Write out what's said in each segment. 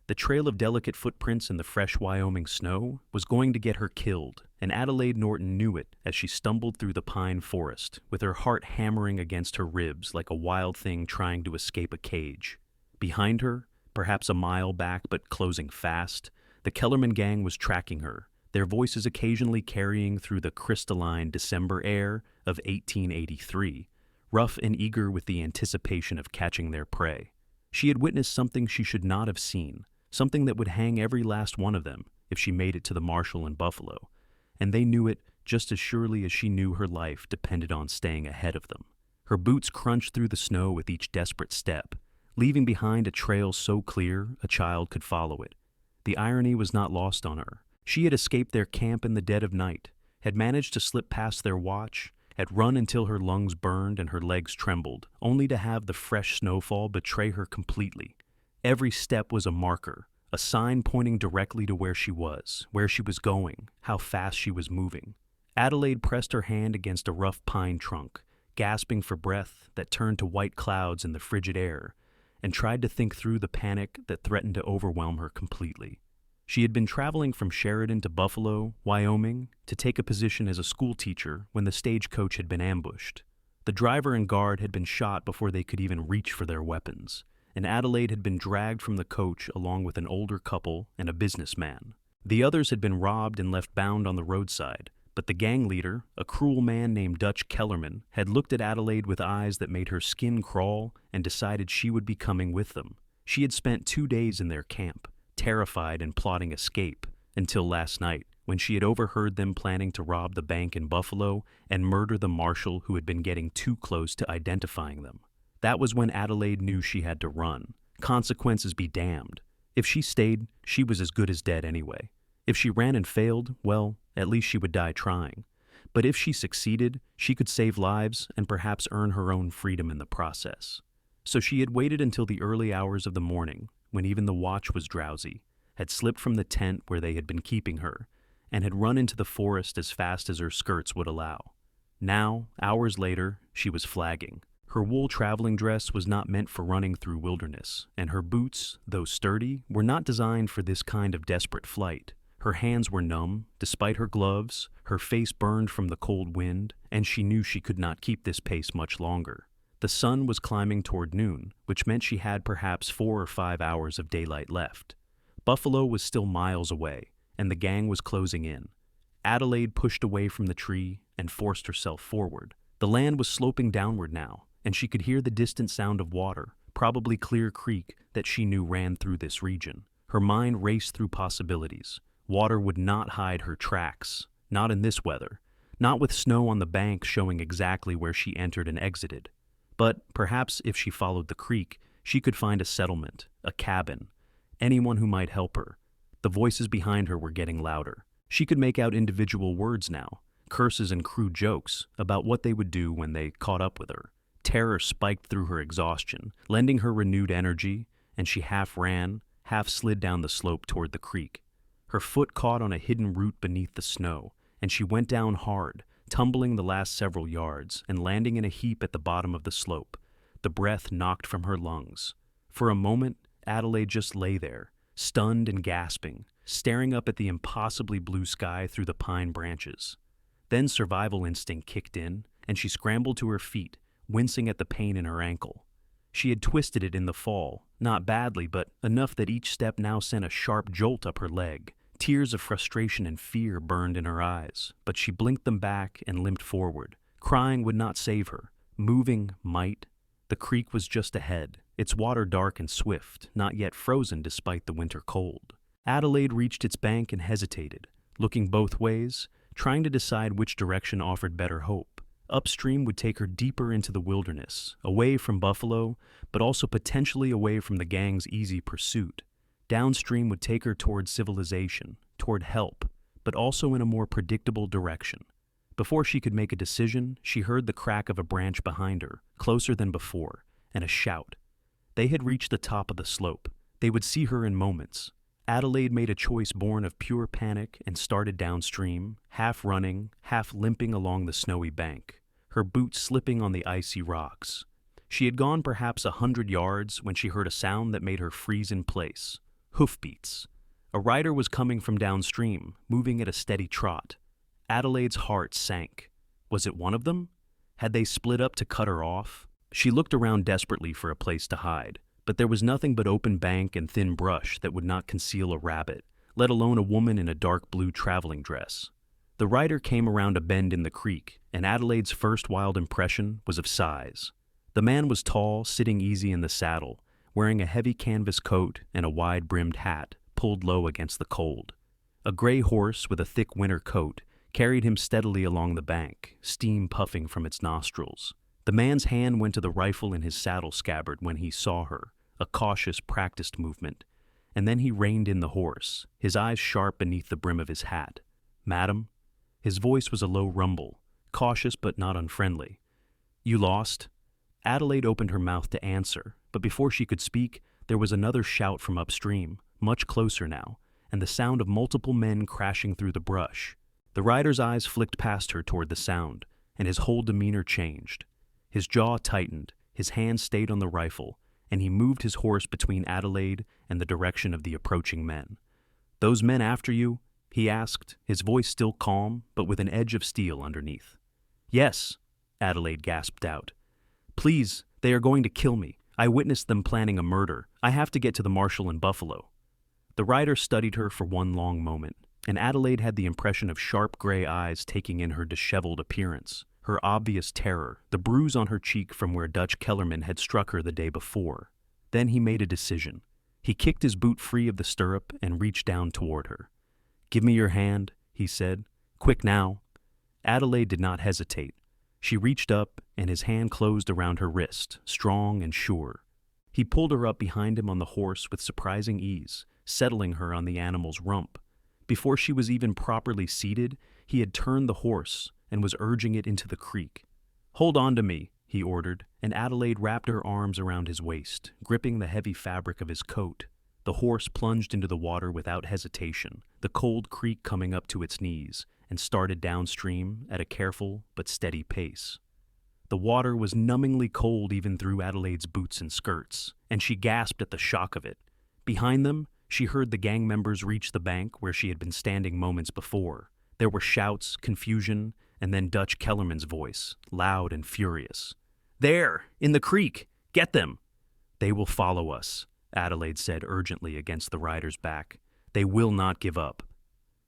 The trail of delicate footprints in the fresh Wyoming snow was going to get her killed, and Adelaide Norton knew it as she stumbled through the pine forest, with her heart hammering against her ribs like a wild thing trying to escape a cage. Behind her, perhaps a mile back but closing fast, the Kellerman gang was tracking her, their voices occasionally carrying through the crystalline December air of 1883, rough and eager with the anticipation of catching their prey. She had witnessed something she should not have seen, something that would hang every last one of them if she made it to the marshal in Buffalo, and they knew it just as surely as she knew her life depended on staying ahead of them. Her boots crunched through the snow with each desperate step, leaving behind a trail so clear a child could follow it. The irony was not lost on her. She had escaped their camp in the dead of night, had managed to slip past their watch, had run until her lungs burned and her legs trembled, only to have the fresh snowfall betray her completely. Every step was a marker, a sign pointing directly to where she was going, how fast she was moving. Adelaide pressed her hand against a rough pine trunk, gasping for breath that turned to white clouds in the frigid air, and tried to think through the panic that threatened to overwhelm her completely. She had been traveling from Sheridan to Buffalo, Wyoming, to take a position as a school teacher when the stagecoach had been ambushed. The driver and guard had been shot before they could even reach for their weapons, and Adelaide had been dragged from the coach along with an older couple and a businessman. The others had been robbed and left bound on the roadside, but the gang leader, a cruel man named Dutch Kellerman, had looked at Adelaide with eyes that made her skin crawl and decided she would be coming with them. She had spent 2 days in their camp, terrified and plotting escape, until last night, when she had overheard them planning to rob the bank in Buffalo and murder the marshal who had been getting too close to identifying them. That was when Adelaide knew she had to run. Consequences be damned. If she stayed, she was as good as dead anyway. If she ran and failed, well, at least she would die trying. But if she succeeded, she could save lives and perhaps earn her own freedom in the process. So she had waited until the early hours of the morning, when even the watch was drowsy, had slipped from the tent where they had been keeping her, and had run into the forest as fast as her skirts would allow. Now, hours later, she was flagging. Her wool traveling dress was not meant for running through wilderness, and her boots, though sturdy, were not designed for this kind of desperate flight. Her hands were numb, despite her gloves, her face burned from the cold wind, and she knew she could not keep this pace much longer. The sun was climbing toward noon, which meant she had perhaps 4 or 5 hours of daylight left. Buffalo was still miles away, and the gang was closing in. Adelaide pushed away from the tree and forced herself forward. The land was sloping downward now, and she could hear the distant sound of water, probably Clear Creek, that she knew ran through this region. Her mind raced through possibilities. Water would not hide her tracks, not in this weather, not with snow on the bank showing exactly where she entered and exited. But perhaps if she followed the creek, she could find a settlement, a cabin, anyone who might help her. The voices behind her were getting louder. She could make out individual words now, curses and crude jokes about what they would do when they caught up with her. Terror spiked through her exhaustion, lending her renewed energy, and she half ran, half slid down the slope toward the creek. Her foot caught on a hidden root beneath the snow, and she went down hard, tumbling the last several yards and landing in a heap at the bottom of the slope, the breath knocked from her lungs. For a moment, Adelaide just lay there, stunned and gasping, staring up at the impossibly blue sky through the pine branches. Then survival instinct kicked in, and she scrambled to her feet, wincing at the pain in her ankle. She had twisted it in the fall, not badly, but enough that each step now sent a sharp jolt up her leg. Tears of frustration and fear burned in her eyes, but she blinked them back and limped forward. Crying would not save her. Moving might. The creek was just ahead, its water dark and swift, not yet frozen despite the winter cold. Adelaide reached its bank and hesitated, looking both ways, trying to decide which direction offered better hope. Upstream would take her deeper into the wilderness, away from Buffalo, but also potentially away from the gang's easy pursuit. Downstream would take her toward civilization, toward help, but also in a more predictable direction. Before she could make a decision, she heard the crack of a branch behind her, closer than before, and a shout. They had reached the top of the slope. They would see her in moments. Adelaide made a choice born of pure panic and started downstream, half running, half limping along the snowy bank, her boots slipping on the icy rocks. She had gone perhaps 100 yards when she heard a sound that made her freeze in place. Hoofbeats. A rider was coming from downstream, moving at a steady trot. Adelaide's heart sank. Was it one of them? Had they split up to cut her off? She looked around desperately for a place to hide, but there was nothing but open bank and thin brush that would not conceal a rabbit, let alone a woman in a dark blue traveling dress. The rider came around a bend in the creek, and Adelaide's first wild impression was of size. The man was tall, sitting easy in the saddle, wearing a heavy canvas coat and a wide-brimmed hat pulled low against the cold. A gray horse with a thick winter coat carried him steadily along the bank, steam puffing from its nostrils. The man's hand went to the rifle in his saddle scabbard when he saw her, a cautious, practiced movement, and then he reined in the horse, his eyes sharp beneath the brim of his hat. "Madam?" His voice was a low rumble, cautious but not unfriendly. "You lost?" Adelaide opened her mouth to answer, but before she could speak, there was another shout from upstream, much closer now, and the sound of multiple men crashing through the brush. The rider's eyes flicked past her toward the sound, and his whole demeanor changed. His jaw tightened, his hand stayed on the rifle, and he moved his horse between Adelaide and the direction of the approaching men. "Those men after you?" he asked, his voice still calm, but with an edge of steel underneath. "Yes," Adelaide gasped out. "Please, they are going to kill me. I witnessed them planning a murder. I have to get to the marshal in Buffalo." The rider studied her for one long moment, and Adelaide had the impression of sharp gray eyes taking in her disheveled appearance, her obvious terror, the bruise on her cheek from where Dutch Kellerman had struck her the day before. Then he made a decision. He kicked his boot free of the stirrup and reached down toward her. "Give me your hand," he said. "Quick now." Adelaide did not hesitate. She reached up, and his hand closed around her wrist, strong and sure. He pulled her up behind him on the horse with surprising ease, settling her on the animal's rump. Before she was even properly seated, he had turned the horse and was urging it into the creek. "Hold on to me," he ordered, and Adelaide wrapped her arms around his waist, gripping the heavy fabric of his coat. The horse plunged into the water without hesitation, the cold creek coming up to its knees, and started downstream at a careful but steady pace. The water was numbingly cold even through Adelaide's boots and skirts, and she gasped at the shock of it. Behind them, she heard the gang members reach the bank where she had been standing moments before. There were shouts, confusion, and then Dutch Kellerman's voice, loud and furious. "There! In the creek! Get them!" "They will follow us," Adelaide said urgently against the rider's back. "They will not give up."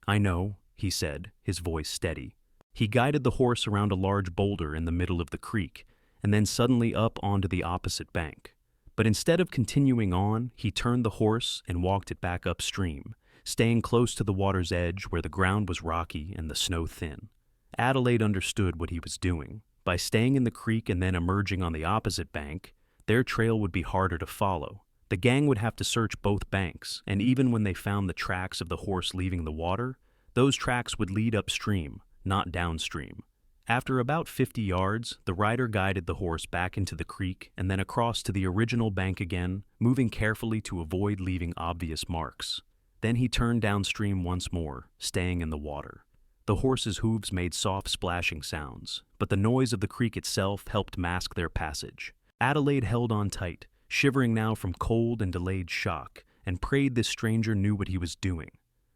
"I know," he said, his voice steady. He guided the horse around a large boulder in the middle of the creek, and then suddenly up onto the opposite bank. But instead of continuing on, he turned the horse and walked it back upstream, staying close to the water's edge where the ground was rocky and the snow thin. Adelaide understood what he was doing. By staying in the creek and then emerging on the opposite bank, their trail would be harder to follow. The gang would have to search both banks, and even when they found the tracks of the horse leaving the water, those tracks would lead upstream, not downstream. After about 50 yards, the rider guided the horse back into the creek and then across to the original bank again, moving carefully to avoid leaving obvious marks. Then he turned downstream once more, staying in the water. The horse's hooves made soft splashing sounds, but the noise of the creek itself helped mask their passage. Adelaide held on tight, shivering now from cold and delayed shock, and prayed this stranger knew what he was doing.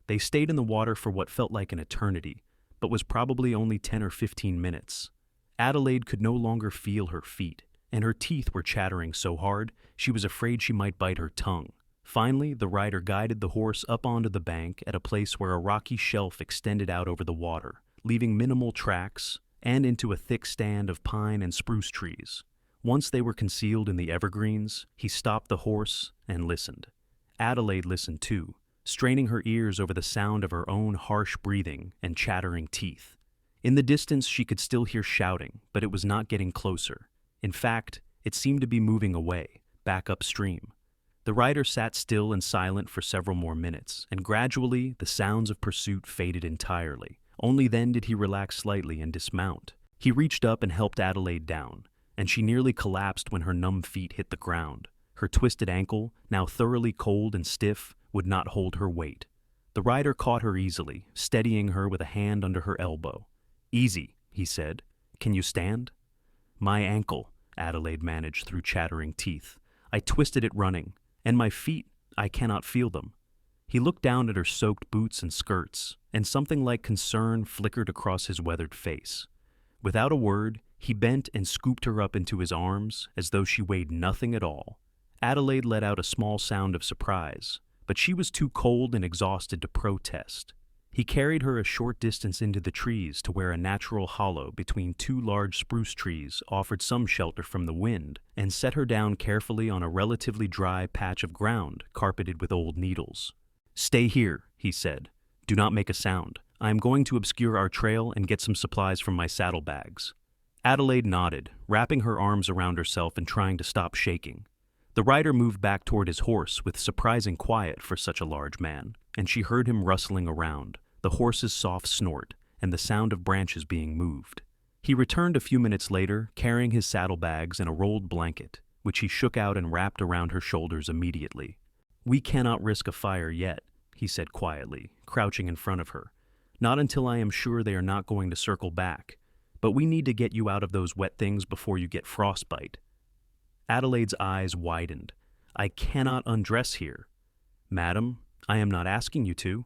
They stayed in the water for what felt like an eternity, but was probably only 10 or 15 minutes. Adelaide could no longer feel her feet, and her teeth were chattering so hard she was afraid she might bite her tongue. Finally, the rider guided the horse up onto the bank at a place where a rocky shelf extended out over the water, leaving minimal tracks, and into a thick stand of pine and spruce trees. Once they were concealed in the evergreens, he stopped the horse and listened. Adelaide listened too, straining her ears over the sound of her own harsh breathing and chattering teeth. In the distance, she could still hear shouting, but it was not getting closer. In fact, it seemed to be moving away, back upstream. The rider sat still and silent for several more minutes, and gradually the sounds of pursuit faded entirely. Only then did he relax slightly and dismount. He reached up and helped Adelaide down, and she nearly collapsed when her numb feet hit the ground. Her twisted ankle, now thoroughly cold and stiff, would not hold her weight. The rider caught her easily, steadying her with a hand under her elbow. "Easy," he said. "Can you stand?" "My ankle," Adelaide managed through chattering teeth. "I twisted it running. And my feet, I cannot feel them." He looked down at her soaked boots and skirts, and something like concern flickered across his weathered face. Without a word, he bent and scooped her up into his arms as though she weighed nothing at all. Adelaide let out a small sound of surprise, but she was too cold and exhausted to protest. He carried her a short distance into the trees to where a natural hollow between two large spruce trees offered some shelter from the wind, and set her down carefully on a relatively dry patch of ground carpeted with old needles. "Stay here," he said. "Do not make a sound. I am going to obscure our trail and get some supplies from my saddlebags." Adelaide nodded, wrapping her arms around herself and trying to stop shaking. The rider moved back toward his horse with surprising quiet for such a large man, and she heard him rustling around, the horse's soft snort, and the sound of branches being moved. He returned a few minutes later, carrying his saddlebags and a rolled blanket, which he shook out and wrapped around her shoulders immediately. "We cannot risk a fire yet," he said quietly, crouching in front of her. "Not until I am sure they are not going to circle back. But we need to get you out of those wet things before you get frostbite." Adelaide's eyes widened. "I cannot undress here." "Madam, I am not asking you to."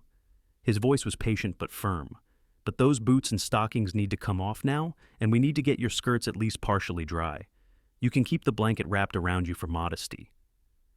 His voice was patient but firm. "But those boots and stockings need to come off now, and we need to get your skirts at least partially dry. You can keep the blanket wrapped around you for modesty."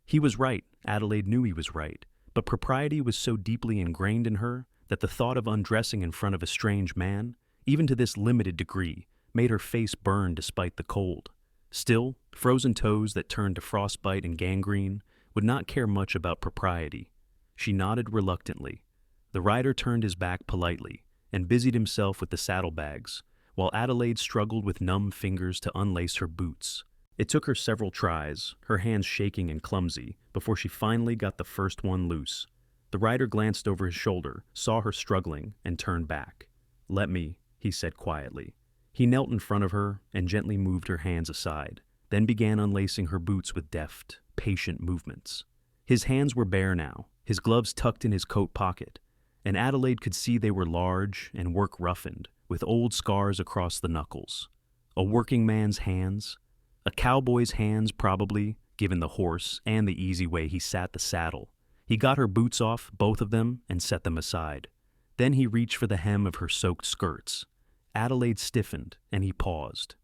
He was right. Adelaide knew he was right. But propriety was so deeply ingrained in her that the thought of undressing in front of a strange man, even to this limited degree, made her face burn despite the cold. Still, frozen toes that turned to frostbite and gangrene would not care much about propriety. She nodded reluctantly. The rider turned his back politely and busied himself with the saddlebags, while Adelaide struggled with numb fingers to unlace her boots. It took her several tries, her hands shaking and clumsy, before she finally got the first one loose. The rider glanced over his shoulder, saw her struggling, and turned back. "Let me," he said quietly. He knelt in front of her and gently moved her hands aside, then began unlacing her boots with deft, patient movements. His hands were bare now, his gloves tucked in his coat pocket, and Adelaide could see they were large and work-roughened, with old scars across the knuckles. A working man's hands, a cowboy's hands probably, given the horse and the easy way he sat the saddle. He got her boots off, both of them, and set them aside. Then he reached for the hem of her soaked skirts. Adelaide stiffened, and he paused.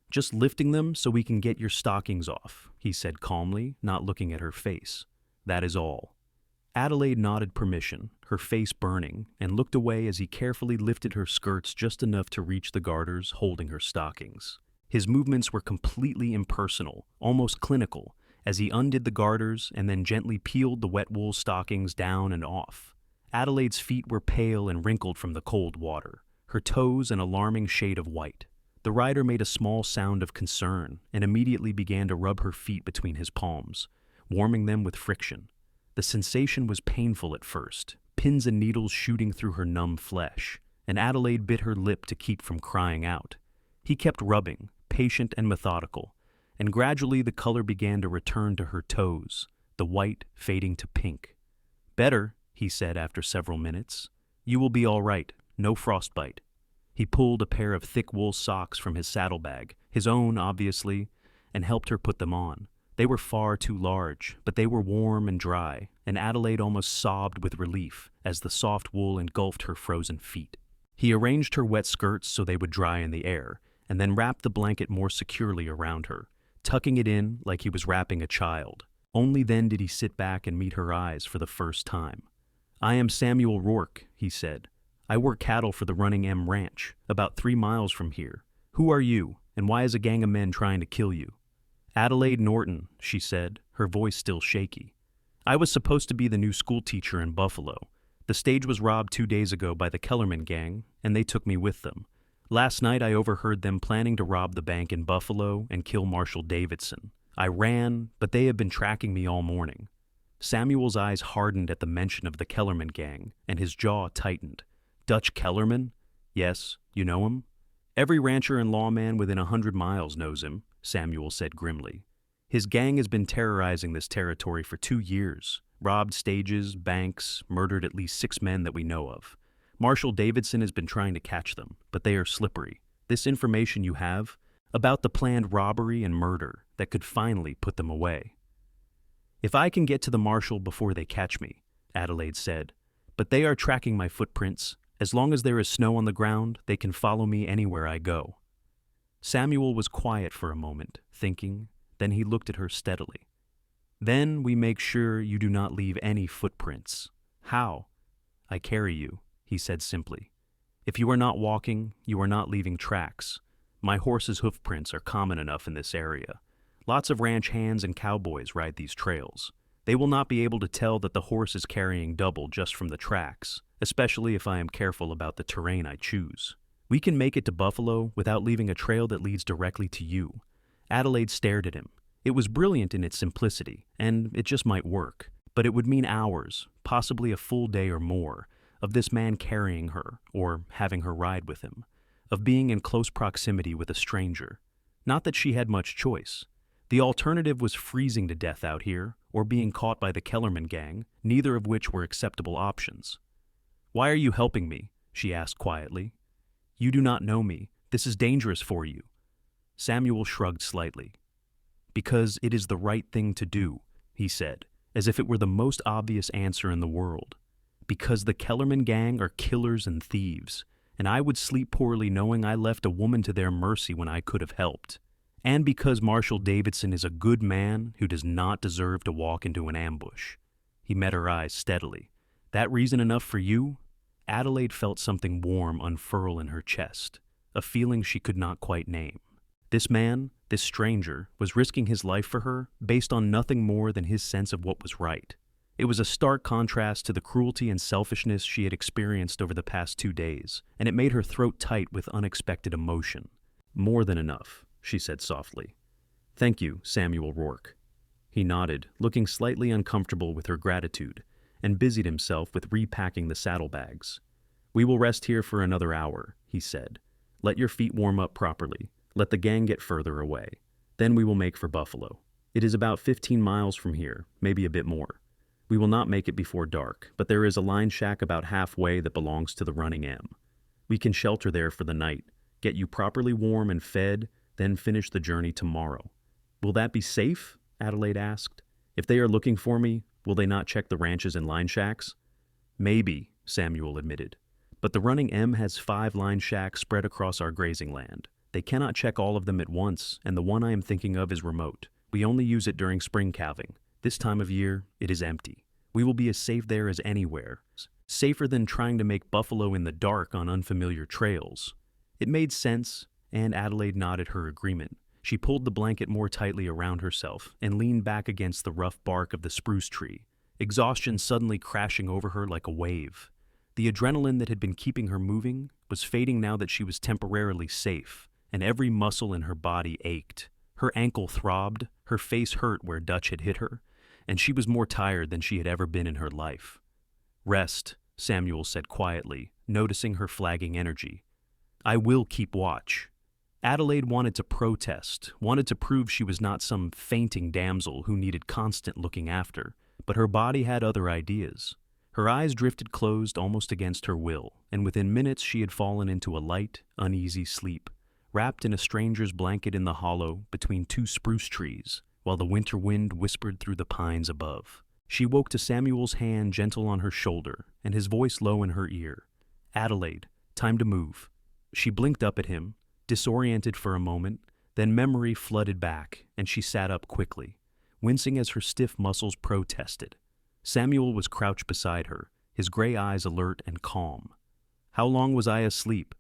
"Just lifting them so we can get your stockings off," he said calmly, not looking at her face. "That is all." Adelaide nodded permission, her face burning, and looked away as he carefully lifted her skirts just enough to reach the garters holding her stockings. His movements were completely impersonal, almost clinical, as he undid the garters and then gently peeled the wet wool stockings down and off. Adelaide's feet were pale and wrinkled from the cold water, her toes an alarming shade of white. The rider made a small sound of concern and immediately began to rub her feet between his palms, warming them with friction. The sensation was painful at first, pins and needles shooting through her numb flesh, and Adelaide bit her lip to keep from crying out. He kept rubbing, patient and methodical, and gradually the color began to return to her toes, the white fading to pink. "Better," he said after several minutes. "You will be all right, no frostbite." He pulled a pair of thick wool socks from his saddlebag, his own obviously, and helped her put them on. They were far too large, but they were warm and dry, and Adelaide almost sobbed with relief as the soft wool engulfed her frozen feet. He arranged her wet skirts so they would dry in the air, and then wrapped the blanket more securely around her, tucking it in like he was wrapping a child. Only then did he sit back and meet her eyes for the first time. "I am Samuel Rourke," he said. "I work cattle for the Running M Ranch, about 3 miles from here. Who are you, and why is a gang of men trying to kill you?" "Adelaide Norton," she said, her voice still shaky. "I was supposed to be the new schoolteacher in Buffalo. The stage was robbed 2 days ago by the Kellerman gang, and they took me with them. Last night I overheard them planning to rob the bank in Buffalo and kill Marshal Davidson. I ran, but they have been tracking me all morning." Samuel's eyes hardened at the mention of the Kellerman gang, and his jaw tightened. "Dutch Kellerman? Yes, you know him?" "Every rancher and lawman within 100 miles knows him," Samuel said grimly. "His gang has been terrorizing this territory for 2 years, robbed stages, banks, murdered at least 6 men that we know of. Marshal Davidson has been trying to catch them, but they are slippery. This information you have about the planned robbery and murder that could finally put them away. If I can get to the marshal before they catch me, Adelaide said. "But they are tracking my footprints. As long as there is snow on the ground, they can follow me anywhere I go." Samuel was quiet for a moment, thinking. Then he looked at her steadily. "Then we make sure you do not leave any footprints." "How?" "I carry you," he said simply. "If you are not walking, you are not leaving tracks. My horse's hoofprints are common enough in this area. Lots of ranch hands and cowboys ride these trails. They will not be able to tell that the horse is carrying double just from the tracks, especially if I am careful about the terrain I choose. We can make it to Buffalo without leaving a trail that leads directly to you." Adelaide stared at him. It was brilliant in its simplicity, and it just might work. But it would mean hours, possibly a full day or more, of this man carrying her, or having her ride with him, of being in close proximity with a stranger. Not that she had much choice. The alternative was freezing to death out here, or being caught by the Kellerman gang, neither of which were acceptable options. "Why are you helping me?" she asked quietly. "You do not know me. This is dangerous for you." Samuel shrugged slightly. "Because it is the right thing to do," he said, as if it were the most obvious answer in the world. "Because the Kellerman gang are killers and thieves, and I would sleep poorly knowing I left a woman to their mercy when I could have helped. And because Marshall Davidson is a good man who does not deserve to walk into an ambush." He met her eyes steadily. "That reason enough for you?" Adelaide felt something warm unfurl in her chest, a feeling she could not quite name. This man, this stranger, was risking his life for her based on nothing more than his sense of what was right. It was a stark contrast to the cruelty and selfishness she had experienced over the past 2 days, and it made her throat tight with unexpected emotion. "More than enough," she said softly. "Thank you, Samuel Rourke." He nodded, looking slightly uncomfortable with her gratitude, and busied himself with repacking the saddlebags. "We will rest here for another hour," he said. "Let your feet warm up properly. Let the gang get further away. Then we will make for Buffalo. It is about 15 miles from here, maybe a bit more. We will not make it before dark, but there is a line shack about halfway that belongs to the Running M. We can shelter there for the night, get you properly warm and fed, then finish the journey tomorrow." "Will that be safe?" Adelaide asked. "If they are looking for me, will they not check the ranches and line shacks?" "Maybe," Samuel admitted. "But the Running M has 5 line shacks spread across our grazing land. They cannot check all of them at once, and the one I am thinking of is remote. We only use it during spring calving. This time of year, it is empty. We will be as safe there as anywhere. Safer than trying to make buffalo in the dark on unfamiliar trails." It made sense, and Adelaide nodded her agreement. She pulled the blanket more tightly around herself and leaned back against the rough bark of the spruce tree, exhaustion suddenly crashing over her like a wave. The adrenaline that had been keeping her moving was fading now that she was temporarily safe, and every muscle in her body ached. Her ankle throbbed, her face hurt where Dutch had hit her, and she was more tired than she had ever been in her life. "Rest," Samuel said quietly, noticing her flagging energy. "I will keep watch." Adelaide wanted to protest, wanted to prove she was not some fainting damsel who needed constant looking after, but her body had other ideas. Her eyes drifted closed almost against her will, and within minutes she had fallen into a light, uneasy sleep, wrapped in a stranger's blanket in the hollow between 2 spruce trees, while the winter wind whispered through the pines above. She woke to Samuel's hand gentle on her shoulder, and his voice low in her ear. "Adelaide, time to move." She blinked up at him, disoriented for a moment, then memory flooded back, and she sat up quickly, wincing as her stiff muscles protested. Samuel was crouched beside her, his gray eyes alert and calm. "How long was I asleep?"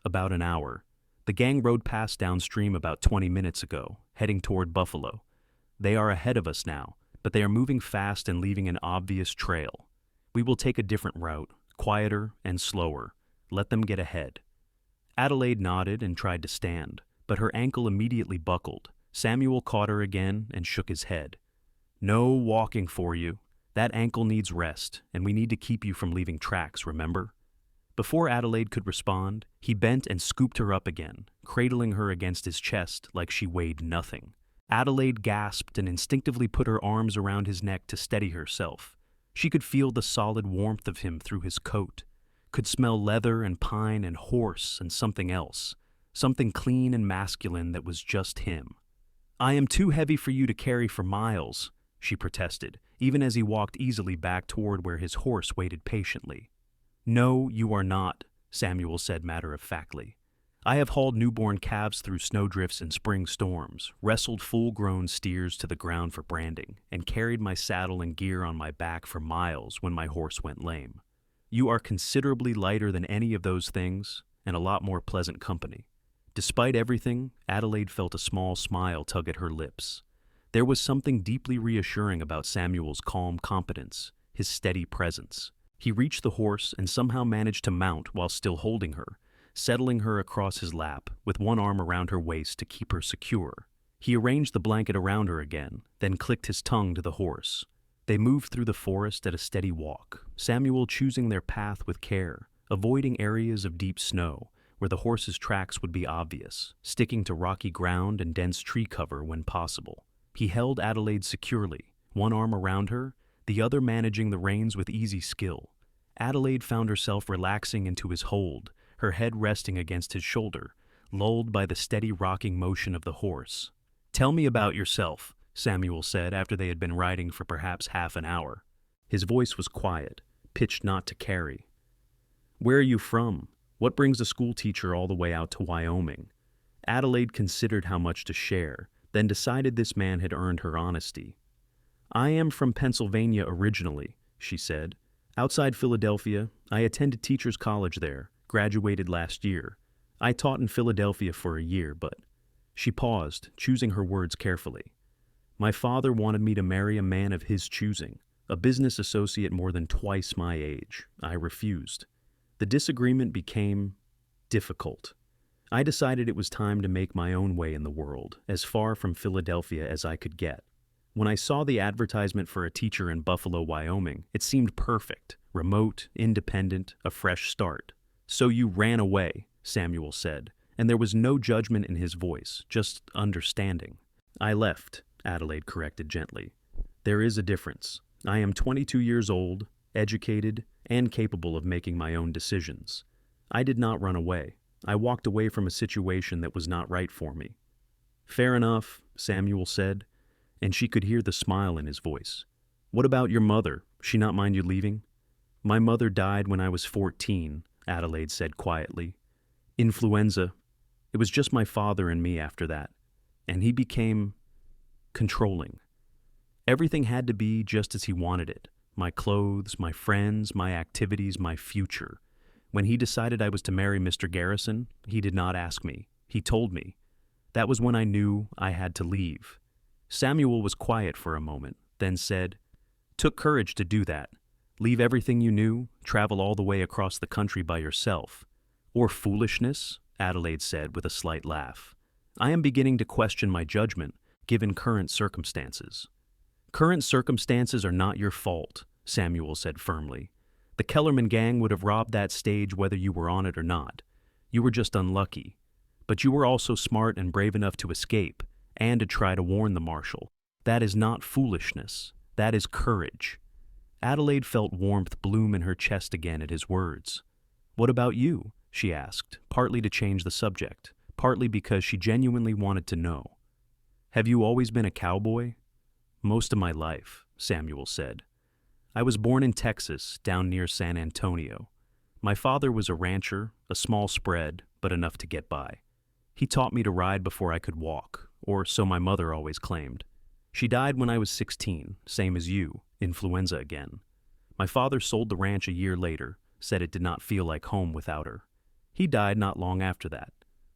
"About an hour. The gang rode past downstream about 20 minutes ago, heading toward Buffalo. They are ahead of us now, but they are moving fast and leaving an obvious trail. We will take a different route, quieter and slower. Let them get ahead." Adelaide nodded and tried to stand, but her ankle immediately buckled. Samuel caught her again and shook his head. "No walking for you. That ankle needs rest, and we need to keep you from leaving tracks, remember?" Before Adelaide could respond, he bent and scooped her up again, cradling her against his chest like she weighed nothing. Adelaide gasped and instinctively put her arms around his neck to steady herself. She could feel the solid warmth of him through his coat, could smell leather and pine and horse and something else, something clean and masculine that was just him. "I am too heavy for you to carry for miles," she protested. even as he walked easily back toward where his horse waited patiently. "No, you are not," Samuel said matter-of-factly. "I have hauled newborn calves through snowdrifts and spring storms, wrestled full-grown steers to the ground for branding, and carried my saddle and gear on my back for miles when my horse went lame. You are considerably lighter than any of those things, and a lot more pleasant company." Despite everything, Adelaide felt a small smile tug at her lips. There was something deeply reassuring about Samuel's calm competence, his steady presence. He reached the horse and somehow managed to mount while still holding her, settling her across his lap with one arm around her waist to keep her secure. He arranged the blanket around her again, then clicked his tongue to the horse. They moved through the forest at a steady walk, Samuel choosing their path with care, avoiding areas of deep snow where the horse's tracks would be obvious, sticking to rocky ground and dense tree cover when possible. He held Adelaide securely, one arm around her, the other managing the reins with easy skill. Adelaide found herself relaxing into his hold, her head resting against his shoulder, lulled by the steady rocking motion of the horse. "Tell me about yourself," Samuel said after they had been riding for perhaps half an hour. His voice was quiet, pitched not to carry. "Where are you from? What brings a schoolteacher all the way out to Wyoming?" Adelaide considered how much to share, then decided this man had earned her honesty. "I am from Pennsylvania originally," she said. "Outside Philadelphia, I attended teacher's college there, graduated last year. I taught in Philadelphia for a year, but—" She paused, choosing her words carefully. "My father wanted me to marry a man of his choosing, a business associate more than twice my age. I refused. The disagreement became difficult. I decided it was time to make my own way in the world, as far from Philadelphia as I could get. When I saw the advertisement for a teacher in Buffalo, Wyoming, it seemed perfect, remote, independent, a fresh start." "So you ran away," Samuel said, and there was no judgment in his voice, just understanding. "I left," Adelaide corrected gently. "There is a difference. I am 22 years old, educated, and capable of making my own decisions. I did not run away. I walked away from a situation that was not right for me." "Fair enough," Samuel said, and she could hear the smile in his voice. "What about your mother? She not mind you leaving?" "My mother died when I was 14, Adelaide said quietly. "Influenza. It was just my father and me after that. And he became controlling. Everything had to be just as he wanted it. My clothes, my friends, my activities, my future. When he decided I was to marry Mr. Garrison, he did not ask me. He told me. That was when I knew I had to leave." Samuel was quiet for a moment, then said, "Took courage to do that. Leave everything you knew, travel all the way across the country by yourself." "Or foolishness," Adelaide said with a slight laugh. "I am beginning to question my judgment, given current circumstances." "Current circumstances are not your fault," Samuel said firmly. "The Kellerman gang would have robbed that stage whether you were on it or not. You were just unlucky. But you were also smart and brave enough to escape, and to try to warn the marshal. That is not foolishness. That is courage." Adelaide felt warmth bloom in her chest again at his words. "What about you?" she asked, partly to change the subject, partly because she genuinely wanted to know. "Have you always been a cowboy?" "Most of my life," Samuel said. "I was born in Texas, down near San Antonio. My father was a rancher, a small spread, but enough to get by. He taught me to ride before I could walk, or so my mother always claimed. She died when I was 16, same as you, influenza again. My father sold the ranch a year later, said it did not feel like home without her. He died not long after that.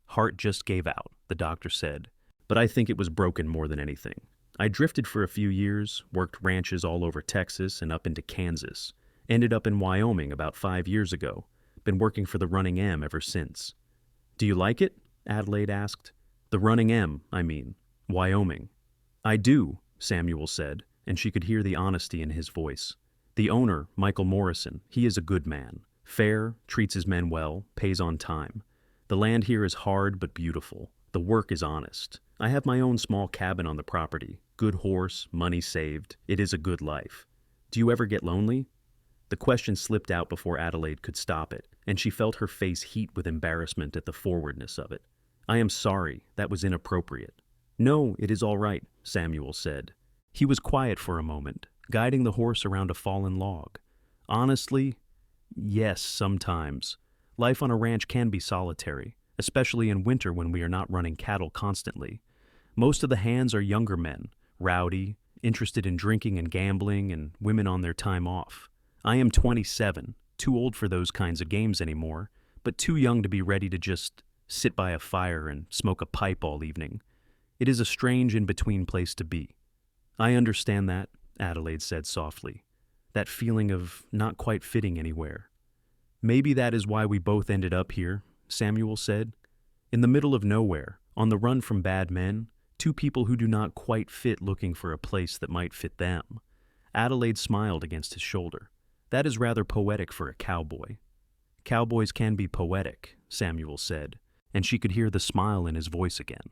Heart just gave out, the doctor said, but I think it was broken more than anything. I drifted for a few years, worked ranches all over Texas and up into Kansas. Ended up in Wyoming about 5 years ago. Been working for the Running M ever since." "Do you like it?" Adelaide asked. "The Running M, I mean. Wyoming." "I do," Samuel said, and she could hear the honesty in his voice. "The owner, Michael Morrison, he is a good man. Fair, treats his men well, pays on time. The land here is hard but beautiful. The work is honest. I have my own small cabin on the property. Good horse, money saved. It is a good life. Do you ever get lonely?" The question slipped out before Adelaide could stop it, and she felt her face heat with embarrassment at the forwardness of it. "I am sorry, that was inappropriate." "No, it is all right," Samuel said. He was quiet for a moment, guiding the horse around a fallen log. Honestly, yes, sometimes. Life on a ranch can be solitary, especially in winter when we are not running cattle constantly. Most of the hands are younger men, rowdy, interested in drinking and gambling, and women on their time off. I am 27, too old for those kinds of games anymore, but too young to be ready to just sit by a fire and smoke a pipe all evening. It is a strange in-between place to be. I understand that, Adelaide said softly. That feeling of not quite fitting anywhere. Maybe that is why we both ended up here, Samuel said. In the middle of nowhere, on the run from bad men, two people who do not quite fit looking for a place that might fit them. Adelaide smiled against his shoulder. That is rather poetic for a cowboy. Cowboys can be poetic, Samuel said, and she could hear the smile in his voice again.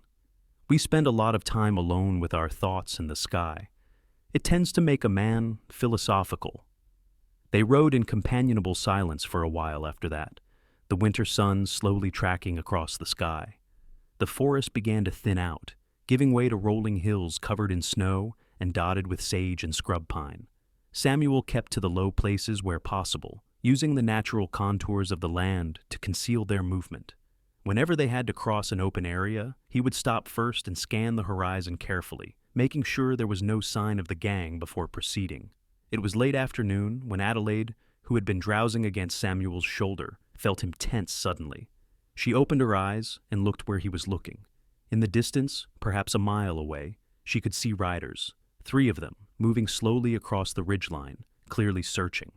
We spend a lot of time alone with our thoughts in the sky. It tends to make a man philosophical. They rode in companionable silence for a while after that, the winter sun slowly tracking across the sky. The forest began to thin out, giving way to rolling hills covered in snow and dotted with sage and scrub pine. Samuel kept to the low places where possible, using the natural contours of the land to conceal their movement. Whenever they had to cross an open area, he would stop first and scan the horizon carefully, making sure there was no sign of the gang before proceeding. It was late afternoon when Adelaide, who had been drowsing against Samuel's shoulder, felt him tense suddenly. She opened her eyes and looked where he was looking. In the distance, perhaps a mile away, she could see riders, 3 of them, moving slowly across the ridgeline, clearly searching.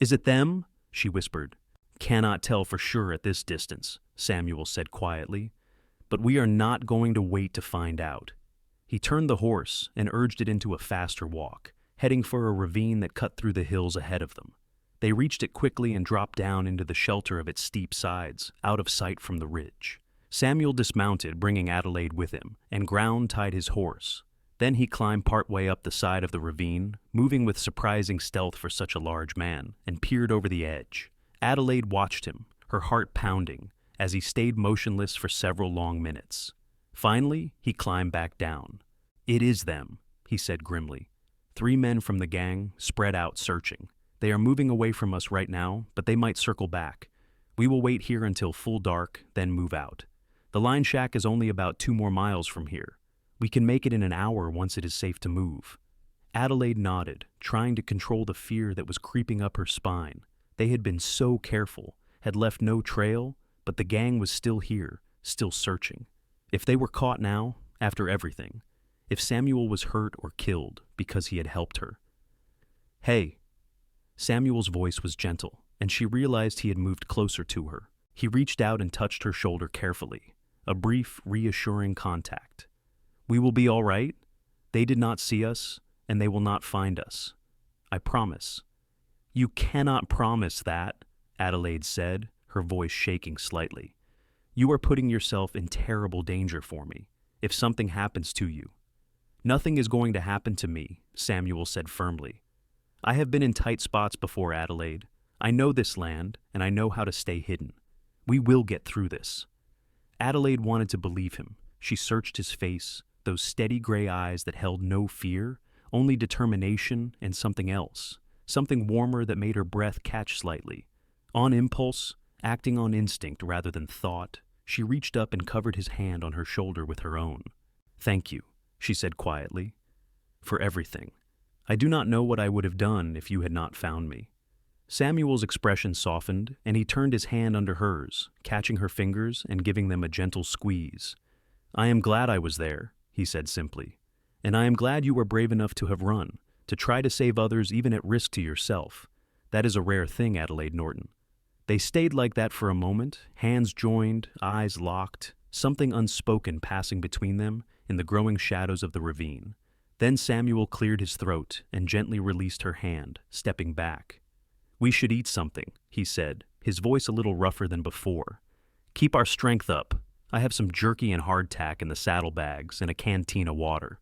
"Is it them?" she whispered. "Cannot tell for sure at this distance," Samuel said quietly, "but we are not going to wait to find out." He turned the horse and urged it into a faster walk, heading for a ravine that cut through the hills ahead of them. They reached it quickly and dropped down into the shelter of its steep sides, out of sight from the ridge. Samuel dismounted, bringing Adelaide with him, and Ground tied his horse. Then he climbed partway up the side of the ravine, moving with surprising stealth for such a large man, and peered over the edge. Adelaide watched him, her heart pounding, as he stayed motionless for several long minutes. Finally, he climbed back down. "It is them," he said grimly. 3 men from the gang, spread out searching. They are moving away from us right now, but they might circle back. We will wait here until full dark, then move out. The line shack is only about 2 more miles from here. We can make it in an hour once it is safe to move. Adelaide nodded, trying to control the fear that was creeping up her spine. They had been so careful, had left no trail, but the gang was still here, still searching. If they were caught now, after everything, if Samuel was hurt or killed because he had helped her. "Hey." Samuel's voice was gentle, and she realized he had moved closer to her. He reached out and touched her shoulder carefully, a brief, reassuring contact. "We will be all right. They did not see us, and they will not find us. I promise." "You cannot promise that," Adelaide said, her voice shaking slightly. "You are putting yourself in terrible danger for me, if something happens to you." "Nothing is going to happen to me," Samuel said firmly. "I have been in tight spots before, Adelaide. I know this land, and I know how to stay hidden. We will get through this." Adelaide wanted to believe him. She searched his face, those steady gray eyes that held no fear, only determination and something else, something warmer that made her breath catch slightly. On impulse, acting on instinct rather than thought, she reached up and covered his hand on her shoulder with her own. "Thank you," she said quietly, "for everything. I do not know what I would have done if you had not found me." Samuel's expression softened, and he turned his hand under hers, catching her fingers and giving them a gentle squeeze. "I am glad I was there," he said simply, "and I am glad you were brave enough to have run, to try to save others even at risk to yourself. That is a rare thing, Adelaide Norton." They stayed like that for a moment, hands joined, eyes locked, something unspoken passing between them in the growing shadows of the ravine. Then Samuel cleared his throat and gently released her hand, stepping back. "We should eat something," he said, his voice a little rougher than before. "Keep our strength up. I have some jerky and hardtack in the saddlebags and a canteen of water."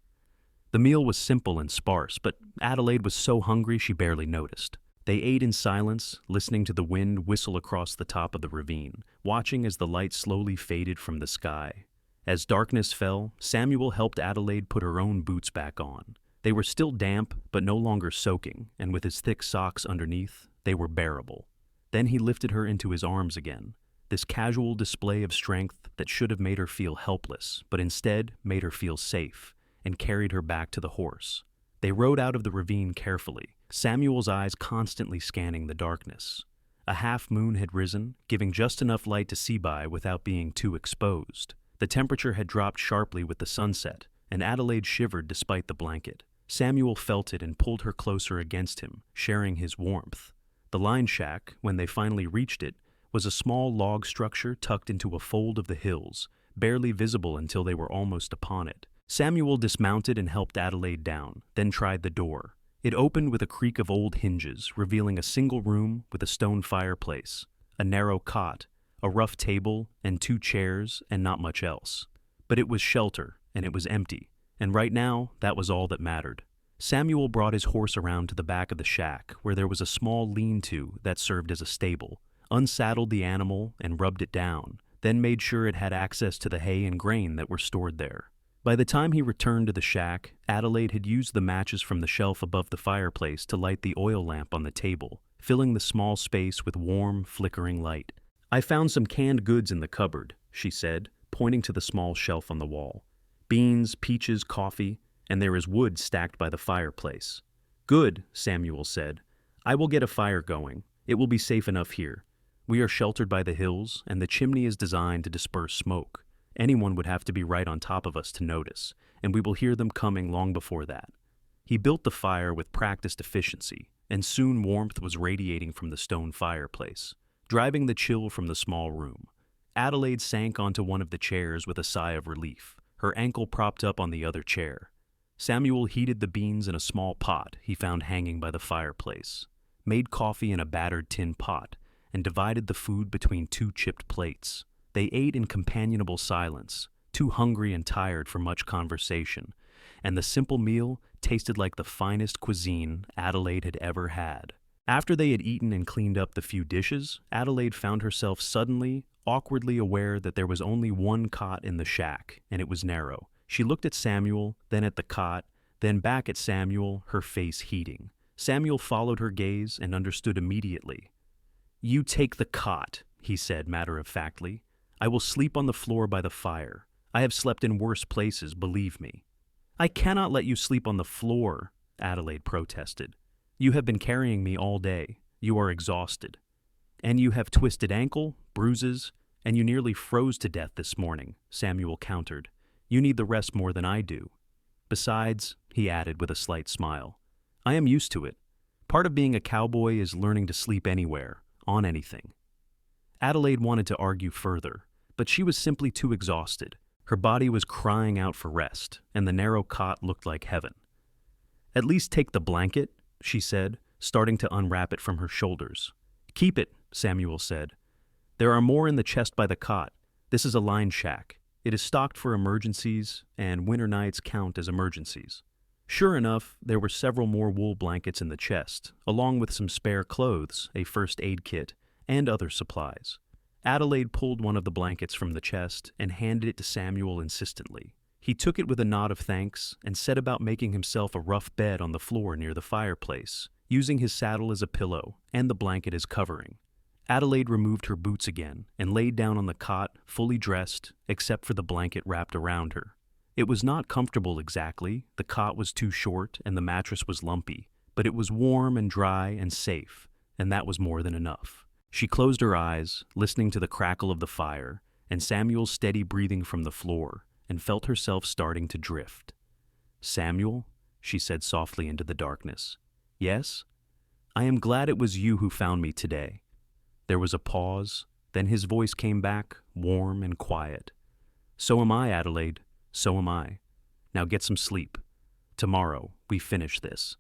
The meal was simple and sparse, but Adelaide was so hungry she barely noticed. They ate in silence, listening to the wind whistle across the top of the ravine, watching as the light slowly faded from the sky. As darkness fell, Samuel helped Adelaide put her own boots back on. They were still damp, but no longer soaking, and with his thick socks underneath, they were bearable. Then he lifted her into his arms again, this casual display of strength that should have made her feel helpless, but instead made her feel safe, and carried her back to the horse. They rode out of the ravine carefully, Samuel's eyes constantly scanning the darkness. A half moon had risen, giving just enough light to see by without being too exposed. The temperature had dropped sharply with the sunset, and Adelaide shivered despite the blanket. Samuel felt it and pulled her closer against him, sharing his warmth. The line shack, when they finally reached it, was a small log structure tucked into a fold of the hills, barely visible until they were almost upon it. Samuel dismounted and helped Adelaide down, then tried the door. It opened with a creak of old hinges, revealing a single room with a stone fireplace, a narrow cot, a rough table, and 2 chairs, and not much else. But it was shelter, and it was empty, and right now, that was all that mattered. Samuel brought his horse around to the back of the shack, where there was a small lean-to that served as a stable, unsaddled the animal and rubbed it down, then made sure it had access to the hay and grain that were stored there. By the time he returned to the shack, Adelaide had used the matches from the shelf above the fireplace to light the oil lamp on the table, filling the small space with warm, flickering light. "I found some canned goods in the cupboard," she said, pointing to the small shelf on the wall. "Beans, peaches, coffee, and there is wood stacked by the fireplace." "Good," Samuel said. "I will get a fire going. It will be safe enough here. We are sheltered by the hills, and the chimney is designed to disperse smoke. Anyone would have to be right on top of us to notice, and we will hear them coming long before that." He built the fire with practiced efficiency, and soon warmth was radiating from the stone fireplace, driving the chill from the small room. Adelaide sank onto one of the chairs with a sigh of relief, her ankle propped up on the other chair. Samuel heated the beans in a small pot he found hanging by the fireplace, made coffee in a battered tin pot, and divided the food between 2 chipped plates. They ate in companionable silence, too hungry and tired for much conversation, and the simple meal tasted like the finest cuisine Adelaide had ever had. After they had eaten and cleaned up the few dishes, Adelaide found herself suddenly, awkwardly aware that there was only one cot in the shack, and it was narrow. She looked at Samuel, then at the cot, then back at Samuel, her face heating. Samuel followed her gaze and understood immediately. "You take the cot," he said matter-of-factly. "I will sleep on the floor by the fire. I have slept in worse places, believe me." "I cannot let you sleep on the floor," Adelaide protested. "You have been carrying me all day. You are exhausted. And you have twisted ankle, bruises, and you nearly froze to death this morning," Samuel countered. "You need the rest more than I do. Besides," he added with a slight smile, "I am used to it. Part of being a cowboy is learning to sleep anywhere, on anything." Adelaide wanted to argue further, but she was simply too exhausted. Her body was crying out for rest, and the narrow cot looked like heaven. "At least take the blanket," she said, starting to unwrap it from her shoulders. "Keep it," Samuel said. "There are more in the chest by the cot. This is a line shack. It is stocked for emergencies, and winter nights count as emergencies." Sure enough, there were several more wool blankets in the chest, along with some spare clothes, a first aid kit, and other supplies. Adelaide pulled one of the blankets from the chest and handed it to Samuel insistently. He took it with a nod of thanks and set about making himself a rough bed on the floor near the fireplace, using his saddle as a pillow and the blanket as covering. Adelaide removed her boots again and laid down on the cot, fully dressed, except for the blanket wrapped around her. It was not comfortable exactly, the cot was too short and the mattress was lumpy, but it was warm and dry and safe, and that was more than enough. She closed her eyes, listening to the crackle of the fire, and Samuel's steady breathing from the floor, and felt herself starting to drift. "Samuel," she said softly into the darkness. "Yes? I am glad it was you who found me today." There was a pause, then his voice came back, warm and quiet. "So am I, Adelaide. So am I. Now get some sleep. Tomorrow, we finish this."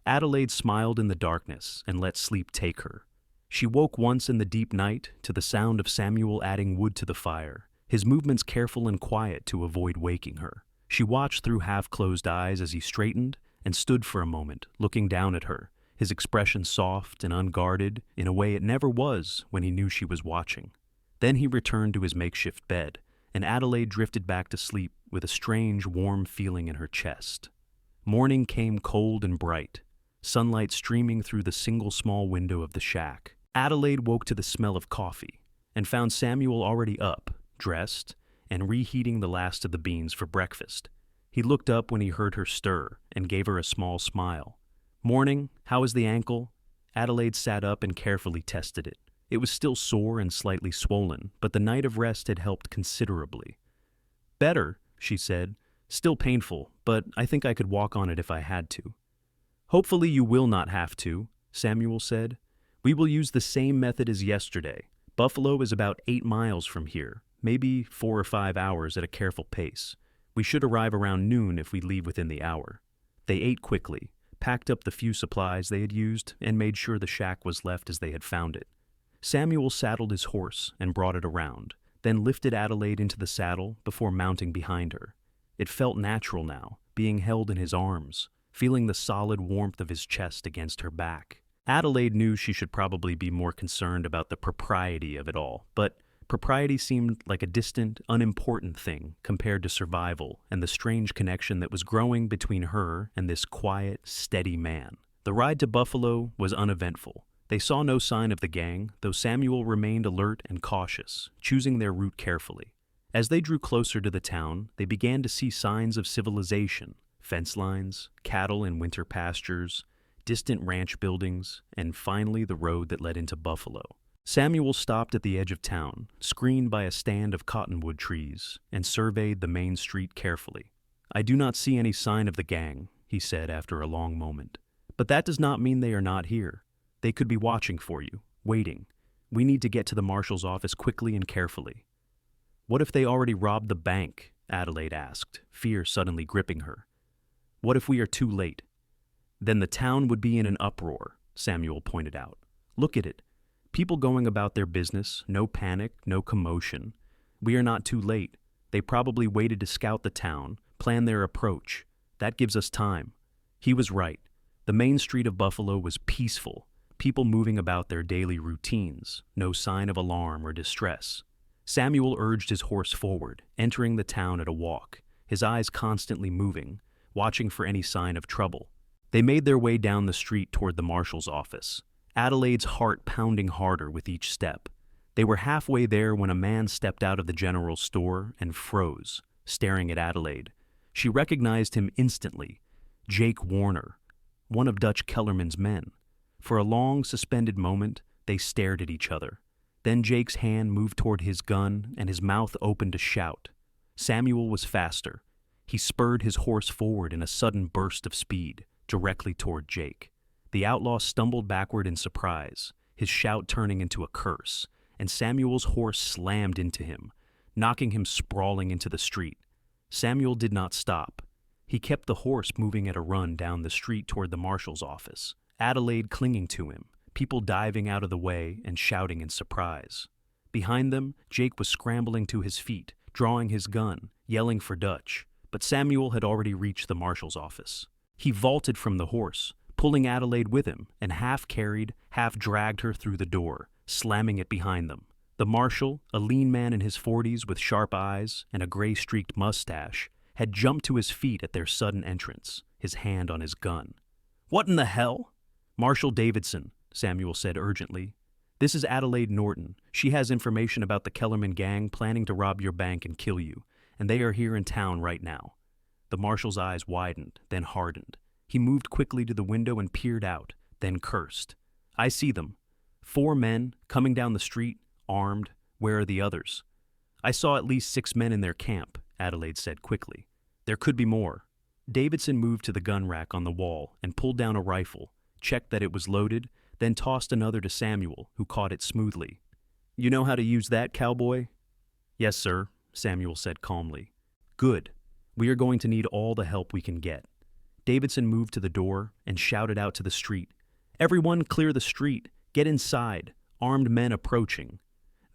Adelaide smiled in the darkness and let sleep take her. She woke once in the deep night to the sound of Samuel adding wood to the fire, his movements careful and quiet to avoid waking her. She watched through half-closed eyes as he straightened and stood for a moment, looking down at her, his expression soft and unguarded in a way it never was when he knew she was watching. Then he returned to his makeshift bed, and Adelaide drifted back to sleep with a strange, warm feeling in her chest. Morning came cold and bright, sunlight streaming through the single small window of the shack. Adelaide woke to the smell of coffee and found Samuel already up, dressed, and reheating the last of the beans for breakfast. He looked up when he heard her stir and gave her a small smile. "Morning, how is the ankle?" Adelaide sat up and carefully tested it. It was still sore and slightly swollen, but the night of rest had helped considerably. "Better," she said. "Still painful, but I think I could walk on it if I had to." "Hopefully you will not have to," Samuel said. "We will use the same method as yesterday. Buffalo is about 8 miles from here, maybe 4 or 5 hours at a careful pace. We should arrive around noon if we leave within the hour." They ate quickly, packed up the few supplies they had used, and made sure the shack was left as they had found it. Samuel saddled his horse and brought it around, then lifted Adelaide into the saddle before mounting behind her. It felt natural now, being held in his arms, feeling the solid warmth of his chest against her back. Adelaide knew she should probably be more concerned about the propriety of it all, but propriety seemed like a distant, unimportant thing compared to survival and the strange connection that was growing between her and this quiet, steady man. The ride to Buffalo was uneventful. They saw no sign of the gang, though Samuel remained alert and cautious, choosing their route carefully. As they drew closer to the town, they began to see signs of civilization: fence lines, cattle in winter pastures, distant ranch buildings, and finally the road that led into Buffalo. Samuel stopped at the edge of town, screened by a stand of cottonwood trees, and surveyed the main street carefully. "I do not see any sign of the gang," he said after a long moment. "But that does not mean they are not here. They could be watching for you, waiting. We need to get to the marshal's office quickly and carefully." "What if they already robbed the bank?" Adelaide asked, fear suddenly gripping her. "What if we are too late?" "Then the town would be in an uproar," Samuel pointed out. "Look at it. People going about their business, no panic, no commotion. We are not too late. They probably waited to scout the town, plan their approach. That gives us time." He was right. The main street of Buffalo was peaceful, people moving about their daily routines, no sign of alarm or distress. Samuel urged his horse forward, entering the town at a walk, his eyes constantly moving, watching for any sign of trouble. They made their way down the street toward the marshal's office, Adelaide's heart pounding harder with each step. They were halfway there when a man stepped out of the general store and froze, staring at Adelaide. She recognized him instantly: Jake Warner, one of Dutch Kellerman's men. For a long, suspended moment, they stared at each other. Then Jake's hand moved toward his gun and his mouth opened to shout. Samuel was faster. He spurred his horse forward in a sudden burst of speed, directly toward Jake. The outlaw stumbled backward in surprise, his shout turning into a curse, and Samuel's horse slammed into him, knocking him sprawling into the street. Samuel did not stop. He kept the horse moving at a run down the street toward the marshal's office, Adelaide clinging to him, people diving out of the way and shouting in surprise. Behind them, Jake was scrambling to his feet, drawing his gun, yelling for Dutch, but Samuel had already reached the marshal's office. He vaulted from the horse, pulling Adelaide with him, and half carried, half dragged her through the door, slamming it behind them. The marshal, a lean man in his 40s with sharp eyes and a gray-streaked mustache, had jumped to his feet at their sudden entrance, his hand on his gun. "What in the hell?" "Marshal Davidson," Samuel said urgently. "This is Adelaide Norton. She has information about the Kellerman gang planning to rob your bank and kill you, and they are here in town right now." The marshal's eyes widened, then hardened. He moved quickly to the window and peered out, then cursed. "I see them. 4 men, coming down the street, armed. Where are the others?" "I saw at least 6 men in their camp," Adelaide said quickly. "There could be more." Davidson moved to the gun rack on the wall and pulled down a rifle, checked that it was loaded, then tossed another to Samuel, who caught it smoothly. "You know how to use that, Cowboy?" "Yes, sir," Samuel said calmly. "Good. We are going to need all the help we can get." Davidson moved to the door and shouted out to the street, "Everyone clear the street. Get inside. Armed men approaching."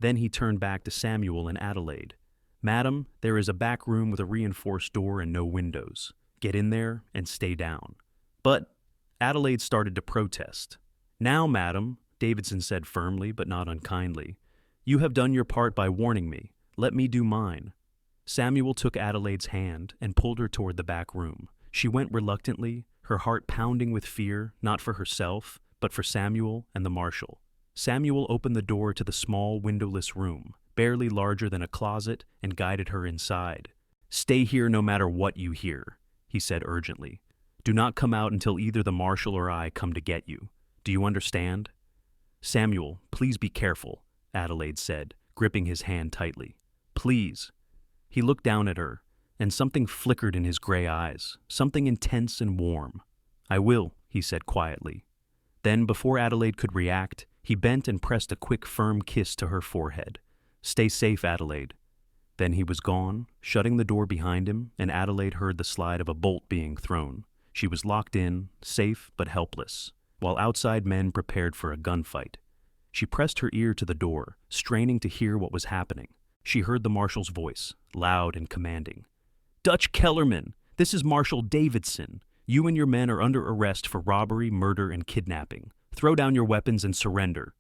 Then he turned back to Samuel and Adelaide. "Madam, there is a back room with a reinforced door and no windows. Get in there and stay down." "But—" Adelaide started to protest. "Now, madam," Davidson said firmly but not unkindly, "you have done your part by warning me. Let me do mine." Samuel took Adelaide's hand and pulled her toward the back room, She went reluctantly, her heart pounding with fear, not for herself, but for Samuel and the marshal. Samuel opened the door to the small, windowless room, barely larger than a closet, and guided her inside. "Stay here no matter what you hear," he said urgently. "Do not come out until either the marshal or I come to get you. Do you understand?" "Samuel, please be careful," Adelaide said, gripping his hand tightly. "Please." He looked down at her, and something flickered in his gray eyes, something intense and warm. "I will," he said quietly. Then, before Adelaide could react, he bent and pressed a quick, firm kiss to her forehead. "Stay safe, Adelaide." Then he was gone, shutting the door behind him, and Adelaide heard the slide of a bolt being thrown. She was locked in, safe but helpless, while outside men prepared for a gunfight. She pressed her ear to the door, straining to hear what was happening. She heard the marshal's voice, loud and commanding. "Dutch Kellerman, this is Marshal Davidson. You and your men are under arrest for robbery, murder, and kidnapping. Throw down your weapons and surrender."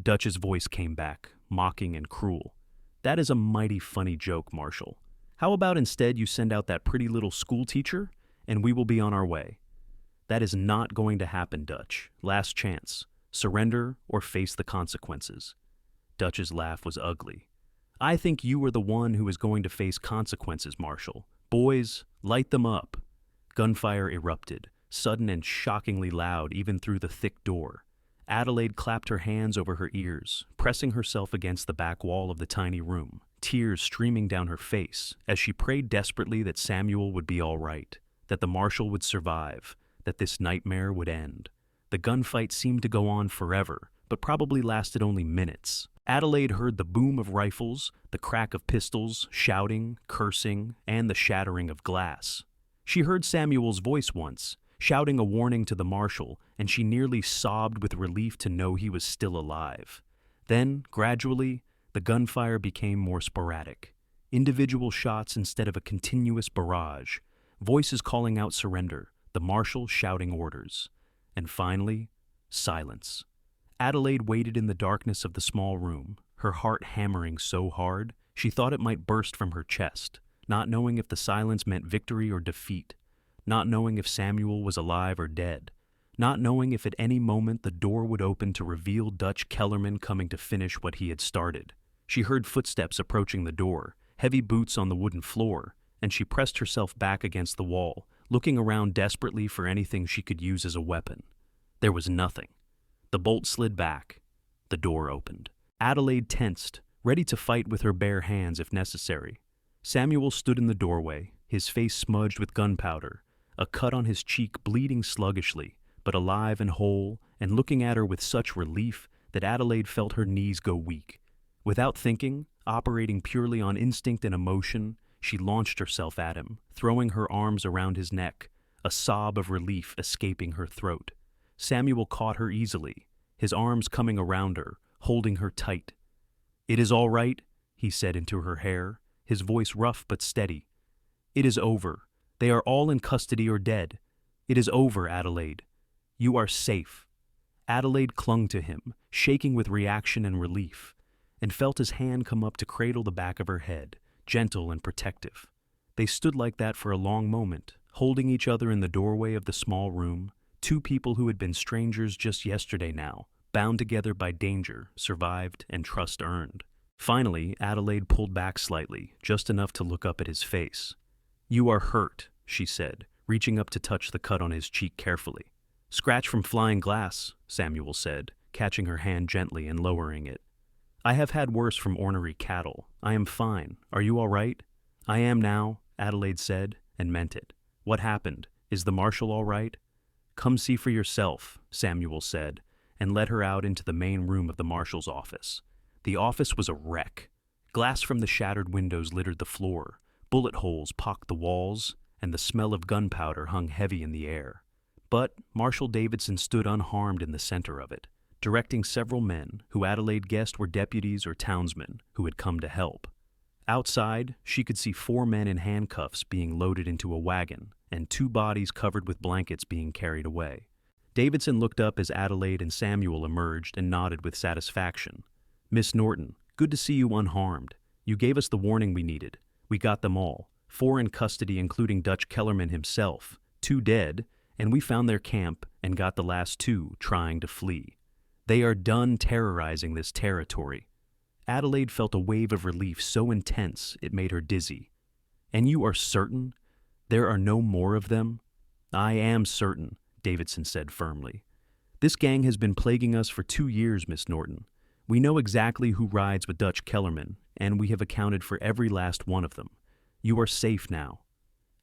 Dutch's voice came back, mocking and cruel. "That is a mighty funny joke, Marshal. How about instead you send out that pretty little school teacher, and we will be on our way?" "That is not going to happen, Dutch. Last chance. Surrender or face the consequences." Dutch's laugh was ugly. "I think you are the one who is going to face consequences, Marshal. Boys, light them up." Gunfire erupted, sudden and shockingly loud even through the thick door. Adelaide clapped her hands over her ears, pressing herself against the back wall of the tiny room, tears streaming down her face as she prayed desperately that Samuel would be all right, that the marshal would survive, that this nightmare would end. The gunfight seemed to go on forever, but probably lasted only minutes. Adelaide heard the boom of rifles, the crack of pistols, shouting, cursing, and the shattering of glass. She heard Samuel's voice once, shouting a warning to the marshal, and she nearly sobbed with relief to know he was still alive. Then, gradually, the gunfire became more sporadic. Individual shots instead of a continuous barrage, voices calling out surrender, the marshal shouting orders. And finally, silence. Adelaide waited in the darkness of the small room, her heart hammering so hard she thought it might burst from her chest, not knowing if the silence meant victory or defeat, not knowing if Samuel was alive or dead, not knowing if at any moment the door would open to reveal Dutch Kellerman coming to finish what he had started. She heard footsteps approaching the door, heavy boots on the wooden floor, and she pressed herself back against the wall, looking around desperately for anything she could use as a weapon. There was nothing. The bolt slid back. The door opened. Adelaide tensed, ready to fight with her bare hands if necessary. Samuel stood in the doorway, his face smudged with gunpowder, a cut on his cheek bleeding sluggishly, but alive and whole, and looking at her with such relief that Adelaide felt her knees go weak. Without thinking, operating purely on instinct and emotion, she launched herself at him, throwing her arms around his neck, a sob of relief escaping her throat. Samuel caught her easily, his arms coming around her, holding her tight. "It is all right," he said into her hair, his voice rough but steady. "It is over. They are all in custody or dead. It is over, Adelaide. You are safe." Adelaide clung to him, shaking with reaction and relief, and felt his hand come up to cradle the back of her head, gentle and protective. They stood like that for a long moment, holding each other in the doorway of the small room, two people who had been strangers just yesterday now, bound together by danger, survived, and trust earned. Finally, Adelaide pulled back slightly, just enough to look up at his face. "You are hurt," she said, reaching up to touch the cut on his cheek carefully. "Scratch from flying glass," Samuel said, catching her hand gently and lowering it. "I have had worse from ornery cattle. I am fine. Are you all right?" "I am now," Adelaide said, and meant it. "What happened? Is the marshal all right?" "Come see for yourself," Samuel said, and led her out into the main room of the marshal's office. The office was a wreck. Glass from the shattered windows littered the floor, bullet holes pocked the walls, and the smell of gunpowder hung heavy in the air. But Marshal Davidson stood unharmed in the center of it, directing several men, who Adelaide guessed were deputies or townsmen, who had come to help. Outside, she could see 4 men in handcuffs being loaded into a wagon, and 2 bodies covered with blankets being carried away. Davidson looked up as Adelaide and Samuel emerged and nodded with satisfaction. "Miss Norton, good to see you unharmed. You gave us the warning we needed. We got them all, 4 in custody including Dutch Kellerman himself, 2 dead, and we found their camp and got the last 2 trying to flee. They are done terrorizing this territory." Adelaide felt a wave of relief so intense it made her dizzy. "And you are certain there are no more of them?" "I am certain," Davidson said firmly. "This gang has been plaguing us for 2 years, Miss Norton. We know exactly who rides with Dutch Kellerman, and we have accounted for every last one of them. You are safe now."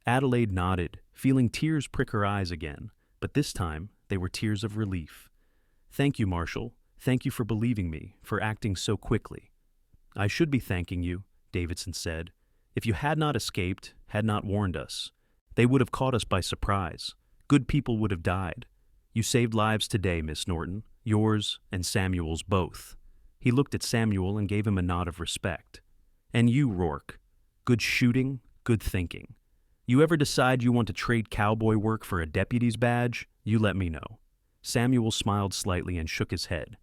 Adelaide nodded, feeling tears prick her eyes again, but this time they were tears of relief. "Thank you, Marshal. Thank you for believing me, for acting so quickly." "I should be thanking you," Davidson said. "If you had not escaped, had not warned us, they would have caught us by surprise. Good people would have died. You saved lives today, Miss Norton, yours and Samuel's both." He looked at Samuel and gave him a nod of respect. "And you, Rourke. Good shooting, good thinking. You ever decide you want to trade cowboy work for a deputy's badge, you let me know." Samuel smiled slightly and shook his head.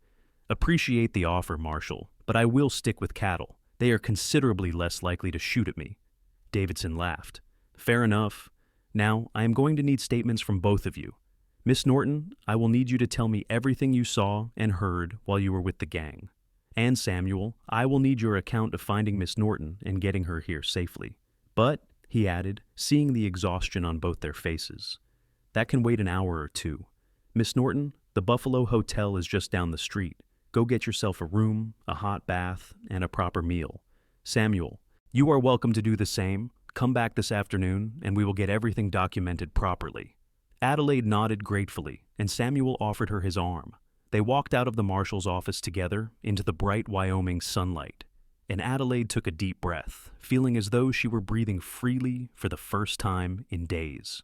"Appreciate the offer, Marshal, but I will stick with cattle. They are considerably less likely to shoot at me." Davidson laughed. "Fair enough. Now, I am going to need statements from both of you. Miss Norton, I will need you to tell me everything you saw and heard while you were with the gang. And Samuel, I will need your account of finding Miss Norton and getting her here safely. But," he added, seeing the exhaustion on both their faces, "that can wait an hour or 2. Miss Norton, the Buffalo Hotel is just down the street. Go get yourself a room, a hot bath, and a proper meal. Samuel, you are welcome to do the same. Come back this afternoon, and we will get everything documented properly." Adelaide nodded gratefully, and Samuel offered her his arm. They walked out of the marshal's office together into the bright Wyoming sunlight, and Adelaide took a deep breath, feeling as though she were breathing freely for the first time in days.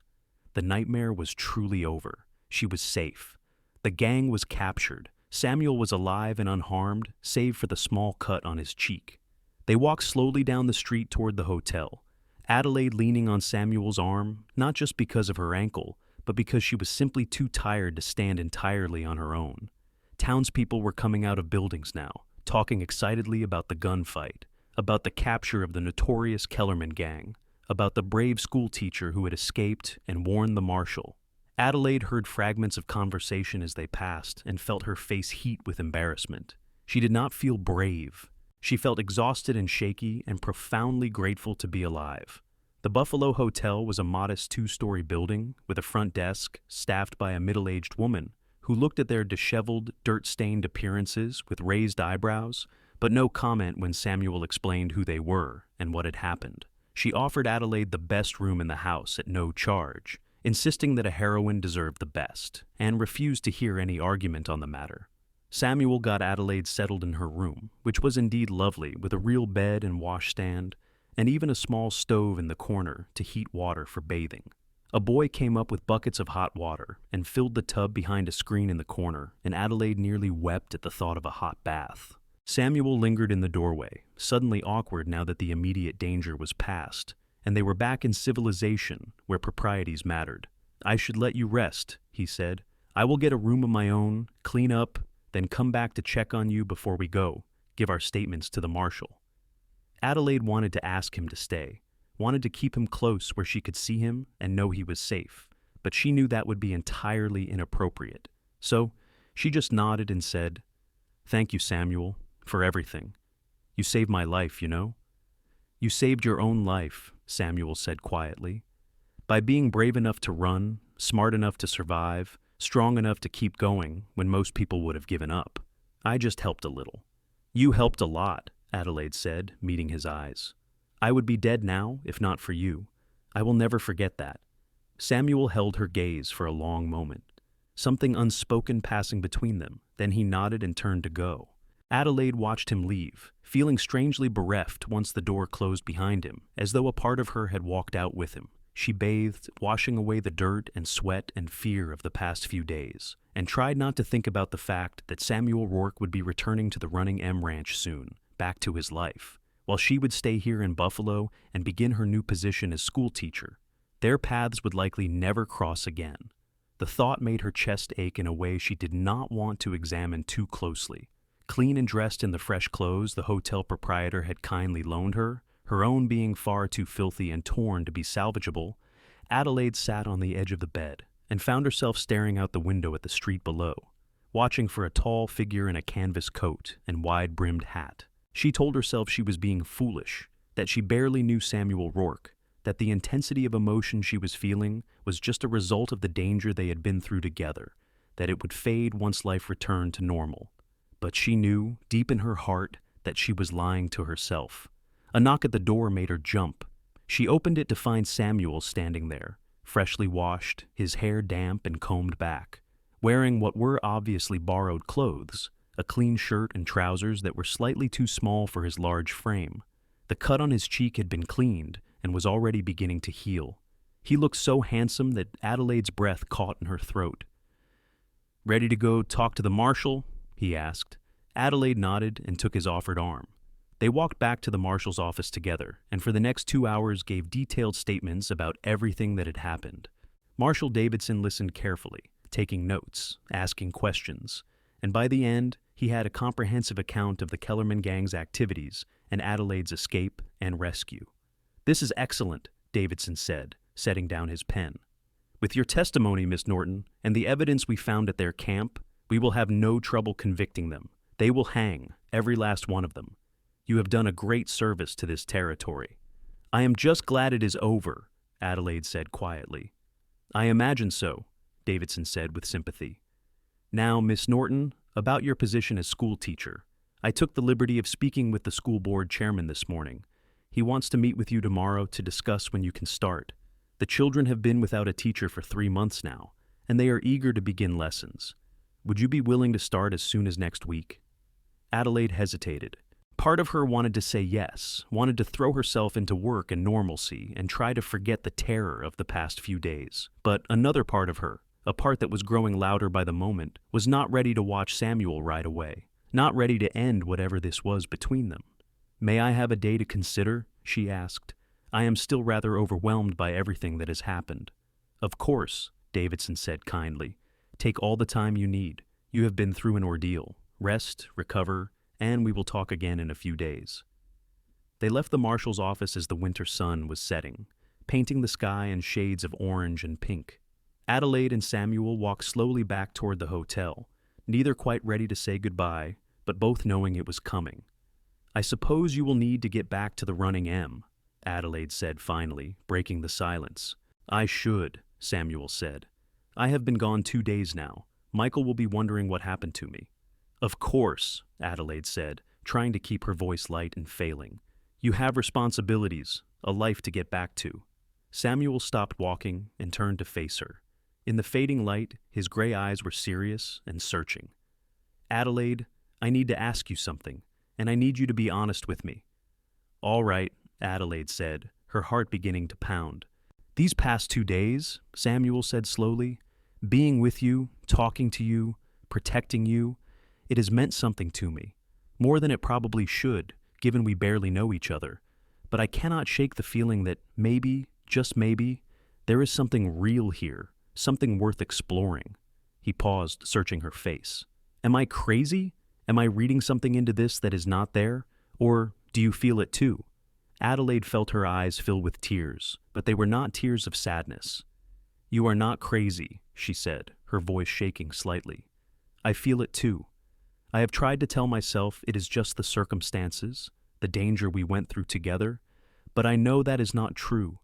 The nightmare was truly over. She was safe. The gang was captured. Samuel was alive and unharmed, save for the small cut on his cheek. They walked slowly down the street toward the hotel, Adelaide leaning on Samuel's arm, not just because of her ankle, but because she was simply too tired to stand entirely on her own. Townspeople were coming out of buildings now, talking excitedly about the gunfight, about the capture of the notorious Kellerman gang, about the brave schoolteacher who had escaped and warned the marshal. Adelaide heard fragments of conversation as they passed and felt her face heat with embarrassment. She did not feel brave. She felt exhausted and shaky and profoundly grateful to be alive. The Buffalo Hotel was a modest 2-story building with a front desk staffed by a middle-aged woman who looked at their disheveled, dirt-stained appearances with raised eyebrows, but no comment when Samuel explained who they were and what had happened. She offered Adelaide the best room in the house at no charge, insisting that a heroine deserved the best, and refused to hear any argument on the matter. Samuel got Adelaide settled in her room, which was indeed lovely, with a real bed and washstand, and even a small stove in the corner to heat water for bathing. A boy came up with buckets of hot water and filled the tub behind a screen in the corner, and Adelaide nearly wept at the thought of a hot bath. Samuel lingered in the doorway, suddenly awkward now that the immediate danger was past, and they were back in civilization where proprieties mattered. "I should let you rest," he said. "I will get a room of my own, clean up, then come back to check on you before we go, give our statements to the marshal." Adelaide wanted to ask him to stay, wanted to keep him close where she could see him and know he was safe, but she knew that would be entirely inappropriate. So she just nodded and said, "Thank you, Samuel, for everything. You saved my life, you know." "You saved your own life," Samuel said quietly. "By being brave enough to run, smart enough to survive, strong enough to keep going when most people would have given up. I just helped a little." "You helped a lot," Adelaide said, meeting his eyes. "I would be dead now if not for you. I will never forget that." Samuel held her gaze for a long moment, something unspoken passing between them. Then he nodded and turned to go. Adelaide watched him leave, feeling strangely bereft once the door closed behind him, as though a part of her had walked out with him. She bathed, washing away the dirt and sweat and fear of the past few days, and tried not to think about the fact that Samuel Rourke would be returning to the Running M Ranch soon, back to his life, while she would stay here in Buffalo and begin her new position as schoolteacher. Their paths would likely never cross again. The thought made her chest ache in a way she did not want to examine too closely. Clean and dressed in the fresh clothes the hotel proprietor had kindly loaned her, her own being far too filthy and torn to be salvageable, Adelaide sat on the edge of the bed and found herself staring out the window at the street below, watching for a tall figure in a canvas coat and wide-brimmed hat. She told herself she was being foolish, that she barely knew Samuel Rourke, that the intensity of emotion she was feeling was just a result of the danger they had been through together, that it would fade once life returned to normal. But she knew, deep in her heart, that she was lying to herself. A knock at the door made her jump. She opened it to find Samuel standing there, freshly washed, his hair damp and combed back, wearing what were obviously borrowed clothes, a clean shirt and trousers that were slightly too small for his large frame. The cut on his cheek had been cleaned and was already beginning to heal. He looked so handsome that Adelaide's breath caught in her throat. "Ready to go talk to the marshal?" he asked. Adelaide nodded and took his offered arm. They walked back to the marshal's office together, and for the next 2 hours gave detailed statements about everything that had happened. Marshal Davidson listened carefully, taking notes, asking questions, and by the end, he had a comprehensive account of the Kellerman gang's activities and Adelaide's escape and rescue. "This is excellent," Davidson said, setting down his pen. "With your testimony, Miss Norton, and the evidence we found at their camp, we will have no trouble convicting them. They will hang, every last one of them. You have done a great service to this territory." "I am just glad it is over," Adelaide said quietly. "I imagine so," Davidson said with sympathy. "Now, Miss Norton, about your position as school teacher. I took the liberty of speaking with the school board chairman this morning. He wants to meet with you tomorrow to discuss when you can start. The children have been without a teacher for 3 months now, and they are eager to begin lessons. Would you be willing to start as soon as next week?" Adelaide hesitated. Part of her wanted to say yes, wanted to throw herself into work and normalcy and try to forget the terror of the past few days. But another part of her, a part that was growing louder by the moment, was not ready to watch Samuel right away, not ready to end whatever this was between them. "May I have a day to consider?" she asked. "I am still rather overwhelmed by everything that has happened." "Of course," Davidson said kindly. "Take all the time you need. You have been through an ordeal. Rest, recover, and we will talk again in a few days." They left the marshal's office as the winter sun was setting, painting the sky in shades of orange and pink. Adelaide and Samuel walked slowly back toward the hotel, neither quite ready to say goodbye, but both knowing it was coming. "I suppose you will need to get back to the Running M," Adelaide said finally, breaking the silence. "I should," Samuel said. "I have been gone 2 days now. Michael will be wondering what happened to me." "Of course," Adelaide said, trying to keep her voice light and failing. "You have responsibilities, a life to get back to." Samuel stopped walking and turned to face her. In the fading light, his gray eyes were serious and searching. "Adelaide, I need to ask you something, and I need you to be honest with me." "All right," Adelaide said, her heart beginning to pound. "These past 2 days," Samuel said slowly, "being with you, talking to you, protecting you, it has meant something to me, more than it probably should, given we barely know each other. But I cannot shake the feeling that maybe, just maybe, there is something real here, something worth exploring." He paused, searching her face. "Am I crazy? Am I reading something into this that is not there? Or do you feel it too?" Adelaide felt her eyes fill with tears, but they were not tears of sadness. "You are not crazy," she said, her voice shaking slightly. "I feel it too. I have tried to tell myself it is just the circumstances, the danger we went through together, but I know that is not true.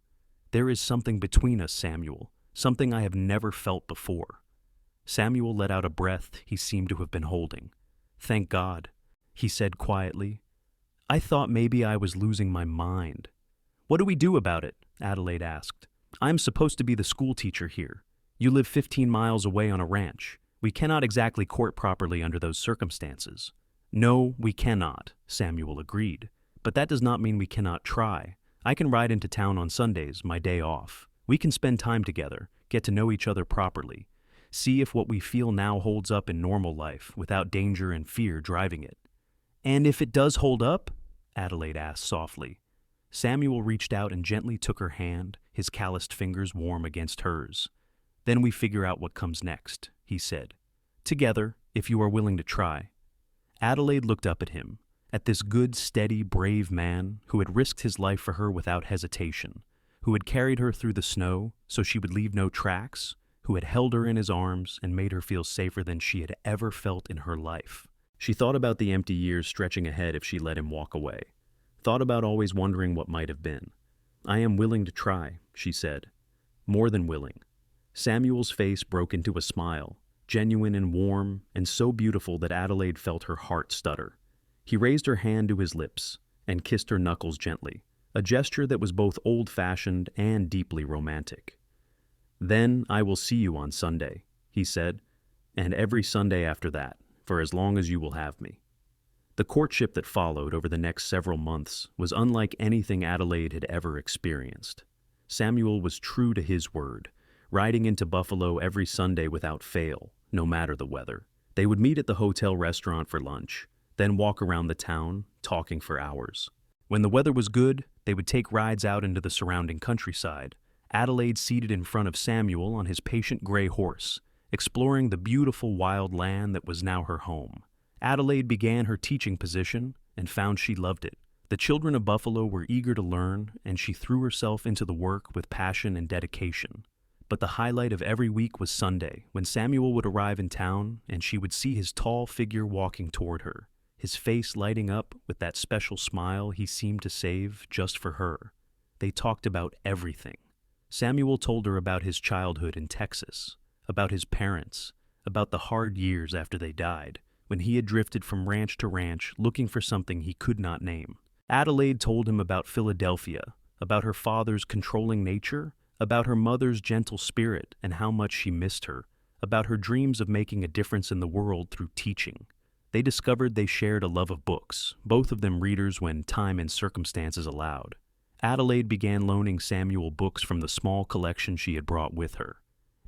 There is something between us, Samuel, something I have never felt before." Samuel let out a breath he seemed to have been holding. "Thank God," he said quietly. "I thought maybe I was losing my mind." "What do we do about it?" Adelaide asked. "I'm supposed to be the school teacher here. You live 15 miles away on a ranch. We cannot exactly court properly under those circumstances." "No, we cannot," Samuel agreed. "But that does not mean we cannot try. I can ride into town on Sundays, my day off. We can spend time together, get to know each other properly, see if what we feel now holds up in normal life without danger and fear driving it." "And if it does hold up?" Adelaide asked softly. Samuel reached out and gently took her hand, his calloused fingers warm against hers. "Then we figure out what comes next," he said. "Together, if you are willing to try." Adelaide looked up at him, at this good, steady, brave man who had risked his life for her without hesitation, who had carried her through the snow so she would leave no tracks, who had held her in his arms and made her feel safer than she had ever felt in her life. She thought about the empty years stretching ahead if she let him walk away. Thought about always wondering what might have been. "I am willing to try," she said. More than willing. Samuel's face broke into a smile, genuine and warm, and so beautiful that Adelaide felt her heart stutter. He raised her hand to his lips and kissed her knuckles gently, a gesture that was both old-fashioned and deeply romantic. "Then I will see you on Sunday," he said, "and every Sunday after that, for as long as you will have me." The courtship that followed over the next several months was unlike anything Adelaide had ever experienced. Samuel was true to his word, riding into Buffalo every Sunday without fail, no matter the weather. They would meet at the hotel restaurant for lunch, then walk around the town, talking for hours. When the weather was good, they would take rides out into the surrounding countryside, Adelaide seated in front of Samuel on his patient gray horse, exploring the beautiful wild land that was now her home. Adelaide began her teaching position and found she loved it. The children of Buffalo were eager to learn, and she threw herself into the work with passion and dedication. But the highlight of every week was Sunday, when Samuel would arrive in town and she would see his tall figure walking toward her, his face lighting up with that special smile he seemed to save just for her. They talked about everything. Samuel told her about his childhood in Texas, about his parents, about the hard years after they died, when he had drifted from ranch to ranch looking for something he could not name. Adelaide told him about Philadelphia, about her father's controlling nature, about her mother's gentle spirit and how much she missed her, about her dreams of making a difference in the world through teaching. They discovered they shared a love of books, both of them readers when time and circumstances allowed. Adelaide began loaning Samuel books from the small collection she had brought with her,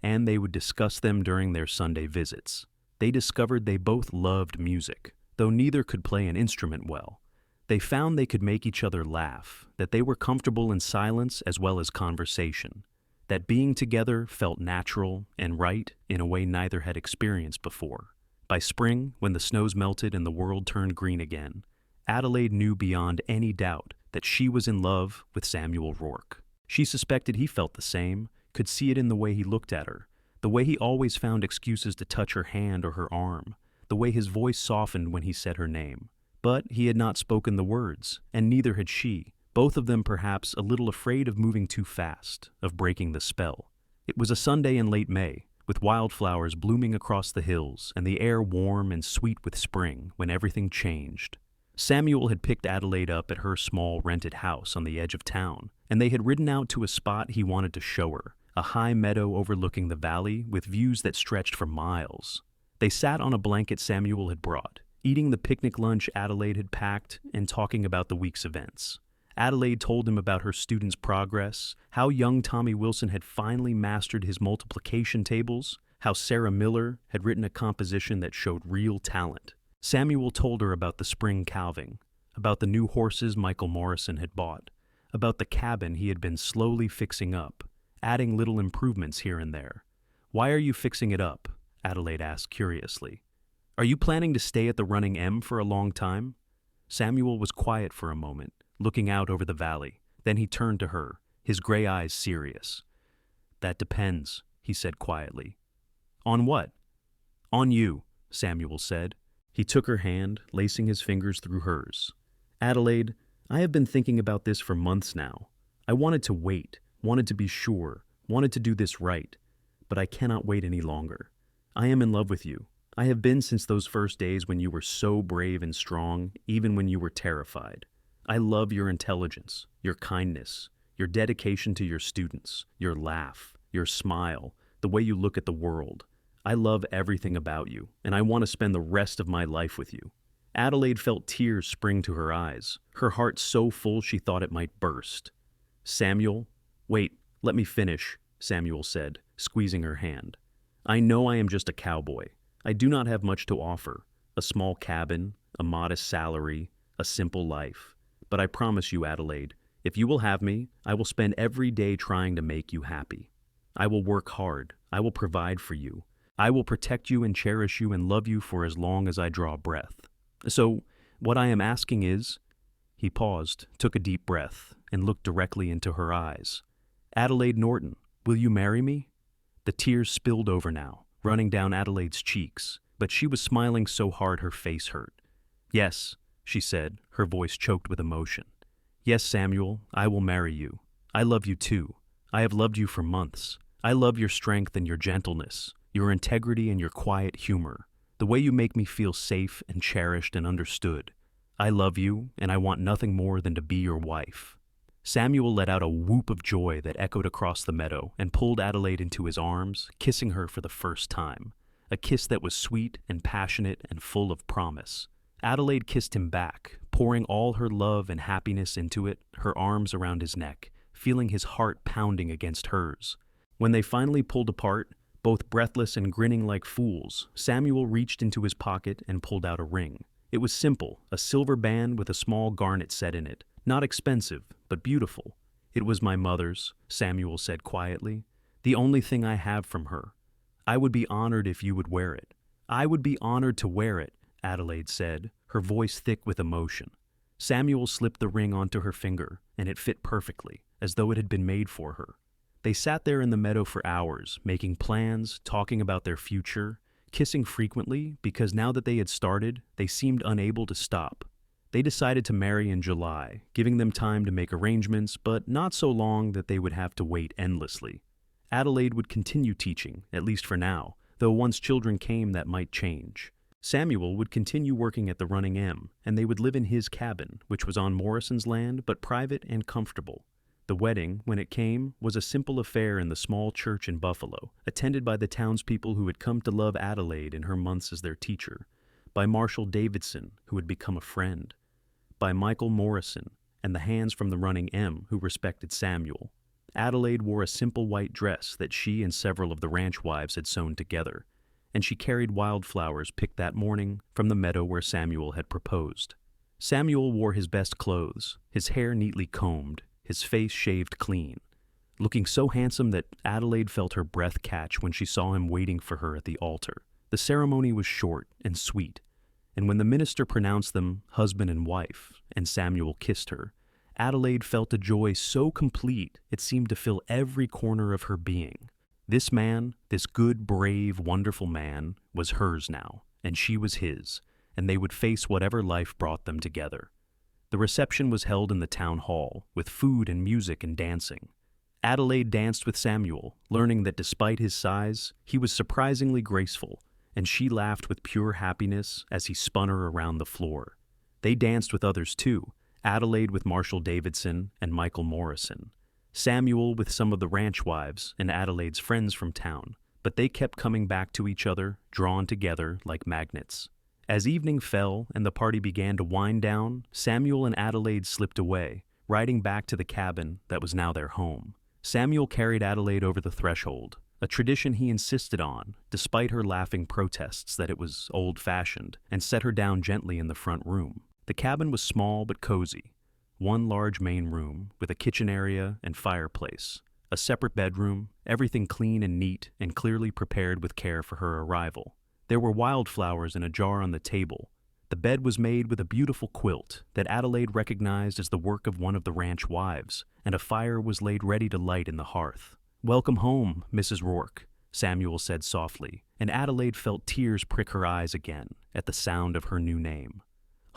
and they would discuss them during their Sunday visits. They discovered they both loved music, though neither could play an instrument well. They found they could make each other laugh, that they were comfortable in silence as well as conversation, that being together felt natural and right in a way neither had experienced before. By spring, when the snows melted and the world turned green again, Adelaide knew beyond any doubt that she was in love with Samuel Rourke. She suspected he felt the same, could see it in the way he looked at her, the way he always found excuses to touch her hand or her arm, the way his voice softened when he said her name. But he had not spoken the words, and neither had she, both of them perhaps a little afraid of moving too fast, of breaking the spell. It was a Sunday in late May, with wildflowers blooming across the hills and the air warm and sweet with spring, when everything changed. Samuel had picked Adelaide up at her small rented house on the edge of town, and they had ridden out to a spot he wanted to show her, a high meadow overlooking the valley with views that stretched for miles. They sat on a blanket Samuel had brought, eating the picnic lunch Adelaide had packed and talking about the week's events. Adelaide told him about her students' progress, how young Tommy Wilson had finally mastered his multiplication tables, how Sarah Miller had written a composition that showed real talent. Samuel told her about the spring calving, about the new horses Michael Morrison had bought, about the cabin he had been slowly fixing up, adding little improvements here and there. "Why are you fixing it up?" Adelaide asked curiously. "Are you planning to stay at the Running M for a long time?" Samuel was quiet for a moment, looking out over the valley. Then he turned to her, his gray eyes serious. "That depends," he said quietly. "On what?" "On you," Samuel said. He took her hand, lacing his fingers through hers. "Adelaide, I have been thinking about this for months now. I wanted to wait, wanted to be sure, wanted to do this right, but I cannot wait any longer. I am in love with you. I have been since those first days when you were so brave and strong, even when you were terrified. I love your intelligence, your kindness, your dedication to your students, your laugh, your smile, the way you look at the world. I love everything about you, and I want to spend the rest of my life with you." Adelaide felt tears spring to her eyes, her heart so full she thought it might burst. "Samuel, wait, let me finish," Samuel said, squeezing her hand. "I know I am just a cowboy. I do not have much to offer, a small cabin, a modest salary, a simple life. But I promise you, Adelaide, if you will have me, I will spend every day trying to make you happy. I will work hard. I will provide for you. I will protect you and cherish you and love you for as long as I draw breath. So, what I am asking is—" He paused, took a deep breath, and looked directly into her eyes. Adelaide Norton, will you marry me?" The tears spilled over now, running down Adelaide's cheeks, but she was smiling so hard her face hurt. "Yes," she said, her voice choked with emotion. "Yes, Samuel, I will marry you. I love you too. I have loved you for months. I love your strength and your gentleness, your integrity and your quiet humor, the way you make me feel safe and cherished and understood. I love you, and I want nothing more than to be your wife." Samuel let out a whoop of joy that echoed across the meadow and pulled Adelaide into his arms, kissing her for the first time, a kiss that was sweet and passionate and full of promise. Adelaide kissed him back, pouring all her love and happiness into it, her arms around his neck, feeling his heart pounding against hers. When they finally pulled apart, both breathless and grinning like fools, Samuel reached into his pocket and pulled out a ring. It was simple, a silver band with a small garnet set in it. Not expensive, but beautiful. "It was my mother's," Samuel said quietly. "The only thing I have from her. I would be honored if you would wear it." "I would be honored to wear it," Adelaide said, her voice thick with emotion. Samuel slipped the ring onto her finger, and it fit perfectly, as though it had been made for her. They sat there in the meadow for hours, making plans, talking about their future, kissing frequently because now that they had started, they seemed unable to stop. They decided to marry in July, giving them time to make arrangements, but not so long that they would have to wait endlessly. Adelaide would continue teaching, at least for now, though once children came that might change. Samuel would continue working at the Running M, and they would live in his cabin, which was on Morrison's land but private and comfortable. The wedding, when it came, was a simple affair in the small church in Buffalo, attended by the townspeople who had come to love Adelaide in her months as their teacher, by Marshall Davidson, who had become a friend, by Michael Morrison, and the hands from the Running M who respected Samuel. Adelaide wore a simple white dress that she and several of the ranch wives had sewn together, and she carried wildflowers picked that morning from the meadow where Samuel had proposed. Samuel wore his best clothes, his hair neatly combed, his face shaved clean, looking so handsome that Adelaide felt her breath catch when she saw him waiting for her at the altar. The ceremony was short and sweet, and when the minister pronounced them husband and wife, and Samuel kissed her, Adelaide felt a joy so complete it seemed to fill every corner of her being. This man, this good, brave, wonderful man, was hers now, and she was his, and they would face whatever life brought them together. The reception was held in the town hall, with food and music and dancing. Adelaide danced with Samuel, learning that despite his size, he was surprisingly graceful, and she laughed with pure happiness as he spun her around the floor. They danced with others too, Adelaide with Marshall Davidson and Michael Morrison, Samuel with some of the ranch wives and Adelaide's friends from town, but they kept coming back to each other, drawn together like magnets. As evening fell and the party began to wind down, Samuel and Adelaide slipped away, riding back to the cabin that was now their home. Samuel carried Adelaide over the threshold, a tradition he insisted on, despite her laughing protests that it was old-fashioned, and set her down gently in the front room. The cabin was small but cozy. One large main room with a kitchen area and fireplace, a separate bedroom, everything clean and neat and clearly prepared with care for her arrival. There were wildflowers in a jar on the table. The bed was made with a beautiful quilt that Adelaide recognized as the work of one of the ranch wives, and a fire was laid ready to light in the hearth. "Welcome home, Mrs. Rourke," Samuel said softly, and Adelaide felt tears prick her eyes again at the sound of her new name.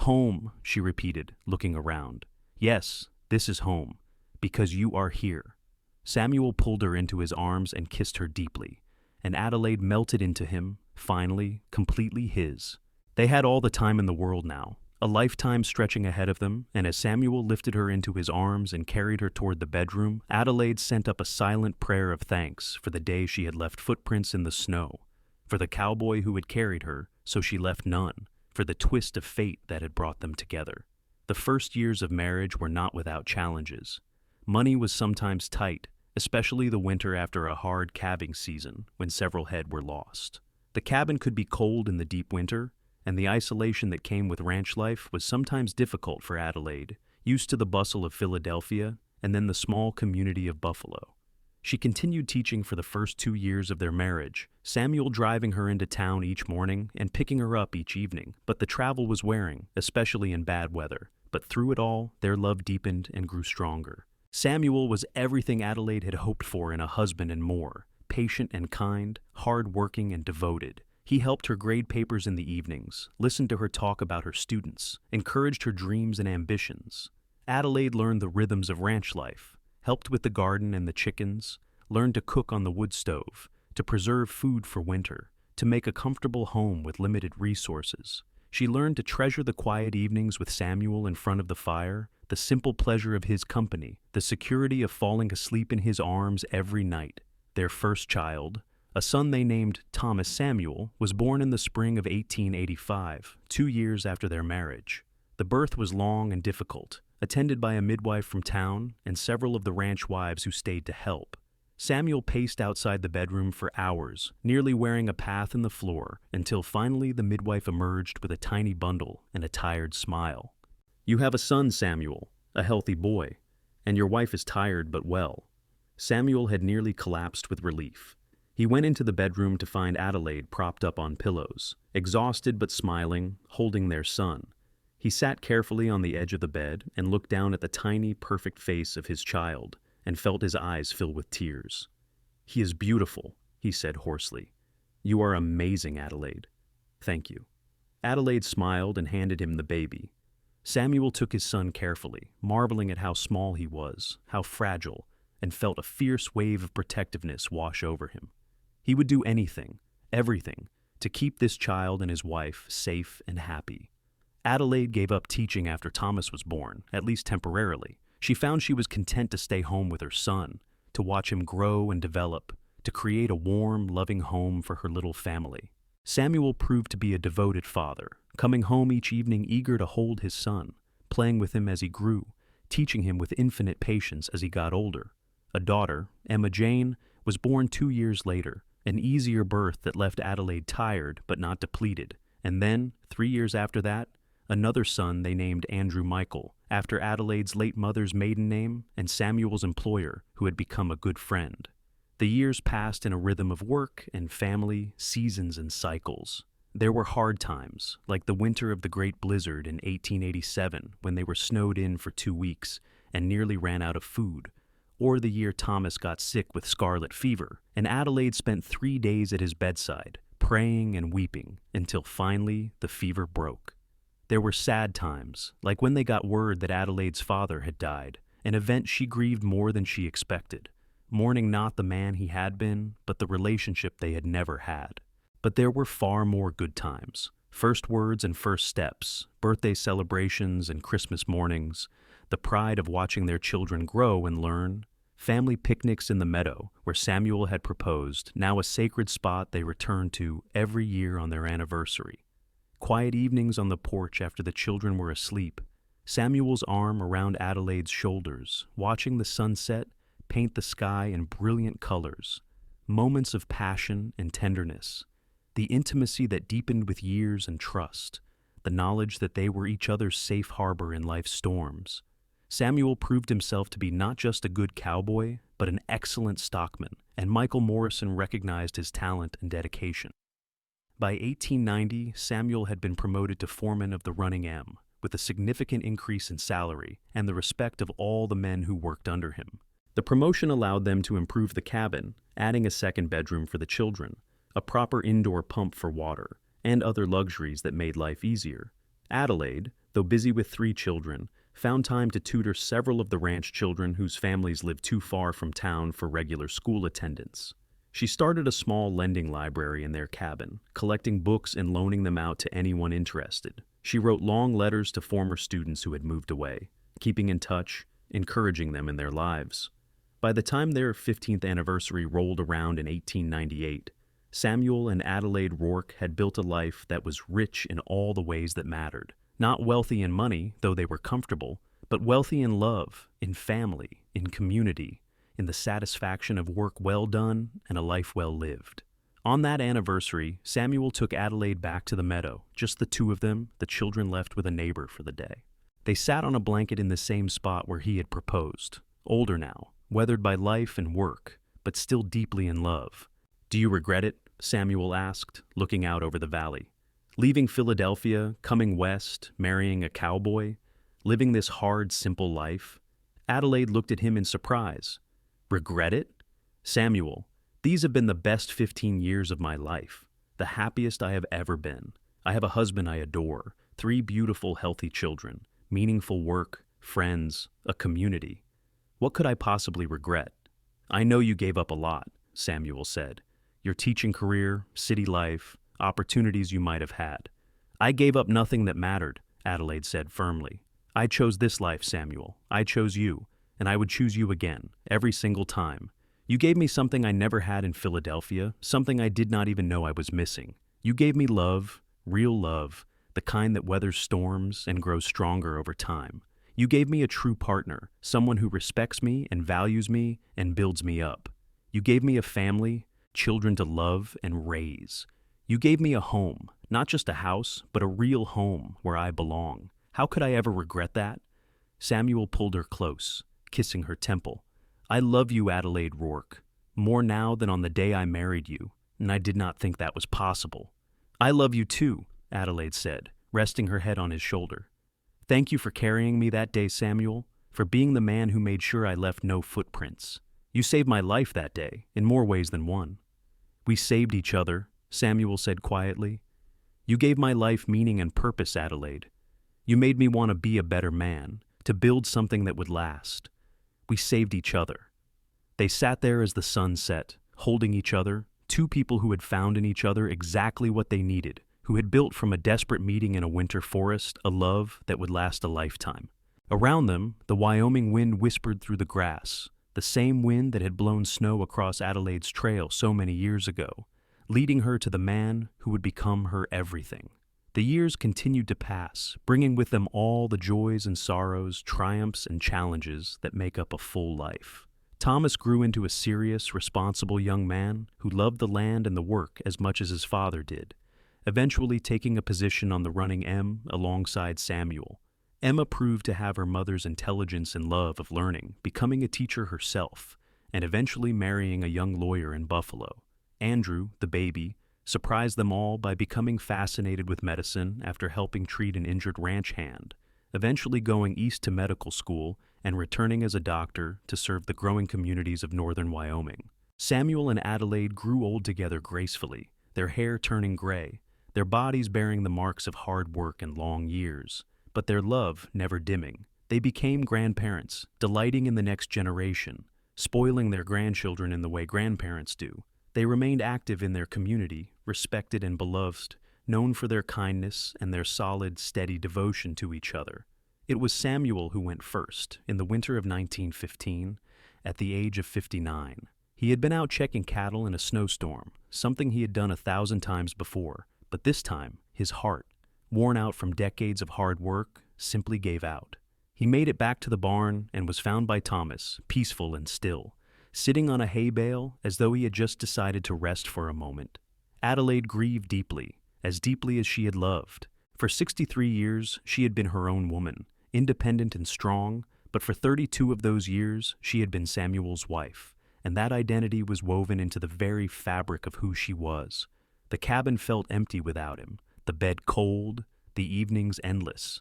"Home," she repeated, looking around. "Yes, this is home, because you are here." Samuel pulled her into his arms and kissed her deeply, and Adelaide melted into him, finally, completely his. They had all the time in the world now, a lifetime stretching ahead of them, and as Samuel lifted her into his arms and carried her toward the bedroom, Adelaide sent up a silent prayer of thanks for the day she had left footprints in the snow, for the cowboy who had carried her, so she left none, for the twist of fate that had brought them together. The first years of marriage were not without challenges. Money was sometimes tight, especially the winter after a hard calving season when several head were lost. The cabin could be cold in the deep winter, and the isolation that came with ranch life was sometimes difficult for Adelaide, used to the bustle of Philadelphia and then the small community of Buffalo. She continued teaching for the first 2 years of their marriage, Samuel driving her into town each morning and picking her up each evening, but the travel was wearing, especially in bad weather. But through it all, their love deepened and grew stronger. Samuel was everything Adelaide had hoped for in a husband and more: patient and kind, hard-working and devoted. He helped her grade papers in the evenings, listened to her talk about her students, encouraged her dreams and ambitions. Adelaide learned the rhythms of ranch life, helped with the garden and the chickens, learned to cook on the wood stove, to preserve food for winter, to make a comfortable home with limited resources. She learned to treasure the quiet evenings with Samuel in front of the fire, the simple pleasure of his company, the security of falling asleep in his arms every night. Their first child, a son they named Thomas Samuel, was born in the spring of 1885, 2 years after their marriage. The birth was long and difficult, attended by a midwife from town and several of the ranch wives who stayed to help. Samuel paced outside the bedroom for hours, nearly wearing a path in the floor, until finally the midwife emerged with a tiny bundle and a tired smile. "You have a son, Samuel, a healthy boy, and your wife is tired but well." Samuel had nearly collapsed with relief. He went into the bedroom to find Adelaide propped up on pillows, exhausted but smiling, holding their son. He sat carefully on the edge of the bed and looked down at the tiny, perfect face of his child, and felt his eyes fill with tears. "He is beautiful," he said hoarsely. "You are amazing, Adelaide." "Thank you." Adelaide smiled and handed him the baby. Samuel took his son carefully, marveling at how small he was, how fragile, and felt a fierce wave of protectiveness wash over him. He would do anything, everything, to keep this child and his wife safe and happy. Adelaide gave up teaching after Thomas was born, at least temporarily. She found she was content to stay home with her son, to watch him grow and develop, to create a warm, loving home for her little family. Samuel proved to be a devoted father, coming home each evening eager to hold his son, playing with him as he grew, teaching him with infinite patience as he got older. A daughter, Emma Jane, was born 2 years later, an easier birth that left Adelaide tired but not depleted. And then, 3 years after that, another son they named Andrew Michael, after Adelaide's late mother's maiden name and Samuel's employer, who had become a good friend. The years passed in a rhythm of work and family, seasons and cycles. There were hard times, like the winter of the Great Blizzard in 1887, when they were snowed in for 2 weeks and nearly ran out of food, or the year Thomas got sick with scarlet fever, and Adelaide spent 3 days at his bedside, praying and weeping, until finally the fever broke. There were sad times, like when they got word that Adelaide's father had died, an event she grieved more than she expected, mourning not the man he had been, but the relationship they had never had. But there were far more good times: first words and first steps, birthday celebrations and Christmas mornings, the pride of watching their children grow and learn, family picnics in the meadow where Samuel had proposed, now a sacred spot they returned to every year on their anniversary. Quiet evenings on the porch after the children were asleep, Samuel's arm around Adelaide's shoulders, watching the sunset paint the sky in brilliant colors, moments of passion and tenderness, the intimacy that deepened with years and trust, the knowledge that they were each other's safe harbor in life's storms. Samuel proved himself to be not just a good cowboy, but an excellent stockman, and Michael Morrison recognized his talent and dedication. By 1890, Samuel had been promoted to foreman of the Running M, with a significant increase in salary and the respect of all the men who worked under him. The promotion allowed them to improve the cabin, adding a second bedroom for the children, a proper indoor pump for water, and other luxuries that made life easier. Adelaide, though busy with 3 children, found time to tutor several of the ranch children whose families lived too far from town for regular school attendance. She started a small lending library in their cabin, collecting books and loaning them out to anyone interested. She wrote long letters to former students who had moved away, keeping in touch, encouraging them in their lives. By the time their 15th anniversary rolled around in 1898, Samuel and Adelaide Rourke had built a life that was rich in all the ways that mattered. Not wealthy in money, though they were comfortable, but wealthy in love, in family, in community, in the satisfaction of work well done and a life well lived. On that anniversary, Samuel took Adelaide back to the meadow, just the 2 of them, the children left with a neighbor for the day. They sat on a blanket in the same spot where he had proposed, older now, weathered by life and work, but still deeply in love. "Do you regret it?" Samuel asked, looking out over the valley. "Leaving Philadelphia, coming west, marrying a cowboy, living this hard, simple life?" Adelaide looked at him in surprise. Regret it? Samuel, these have been the best 15 years of my life, the happiest I have ever been. I have a husband I adore, 3 beautiful, healthy children, meaningful work, friends, a community. What could I possibly regret? I know you gave up a lot, Samuel said. Your teaching career, city life, opportunities you might have had. I gave up nothing that mattered, Adelaide said firmly. I chose this life, Samuel. I chose you, and I would choose you again, every single time. You gave me something I never had in Philadelphia, something I did not even know I was missing. You gave me love, real love, the kind that weathers storms and grows stronger over time. You gave me a true partner, someone who respects me and values me and builds me up. You gave me a family, children to love and raise. You gave me a home, not just a house, but a real home where I belong. How could I ever regret that? Samuel pulled her close, kissing her temple. I love you, Adelaide Rourke, more now than on the day I married you, and I did not think that was possible. I love you too, Adelaide said, resting her head on his shoulder. Thank you for carrying me that day, Samuel, for being the man who made sure I left no footprints. You saved my life that day, in more ways than one. We saved each other, Samuel said quietly. You gave my life meaning and purpose, Adelaide. You made me want to be a better man, to build something that would last. We saved each other. They sat there as the sun set, holding each other, 2 people who had found in each other exactly what they needed, who had built from a desperate meeting in a winter forest a love that would last a lifetime. Around them, the Wyoming wind whispered through the grass, the same wind that had blown snow across Adelaide's trail so many years ago, leading her to the man who would become her everything. The years continued to pass, bringing with them all the joys and sorrows, triumphs and challenges that make up a full life. Thomas grew into a serious, responsible young man who loved the land and the work as much as his father did, eventually taking a position on the Running M alongside Samuel. Emma proved to have her mother's intelligence and love of learning, becoming a teacher herself, and eventually marrying a young lawyer in Buffalo. Andrew, the baby, surprised them all by becoming fascinated with medicine after helping treat an injured ranch hand, eventually going east to medical school and returning as a doctor to serve the growing communities of northern Wyoming. Samuel and Adelaide grew old together gracefully, their hair turning gray, their bodies bearing the marks of hard work and long years, but their love never dimming. They became grandparents, delighting in the next generation, spoiling their grandchildren in the way grandparents do. They remained active in their community, respected and beloved, known for their kindness and their solid, steady devotion to each other. It was Samuel who went first, in the winter of 1915, at the age of 59. He had been out checking cattle in a snowstorm, something he had done 1,000 times before, but this time, his heart, worn out from decades of hard work, simply gave out. He made it back to the barn and was found by Thomas, peaceful and still, sitting on a hay bale as though he had just decided to rest for a moment. Adelaide grieved deeply as she had loved. For 63 years, she had been her own woman, independent and strong, but for 32 of those years, she had been Samuel's wife, and that identity was woven into the very fabric of who she was. The cabin felt empty without him, the bed cold, the evenings endless.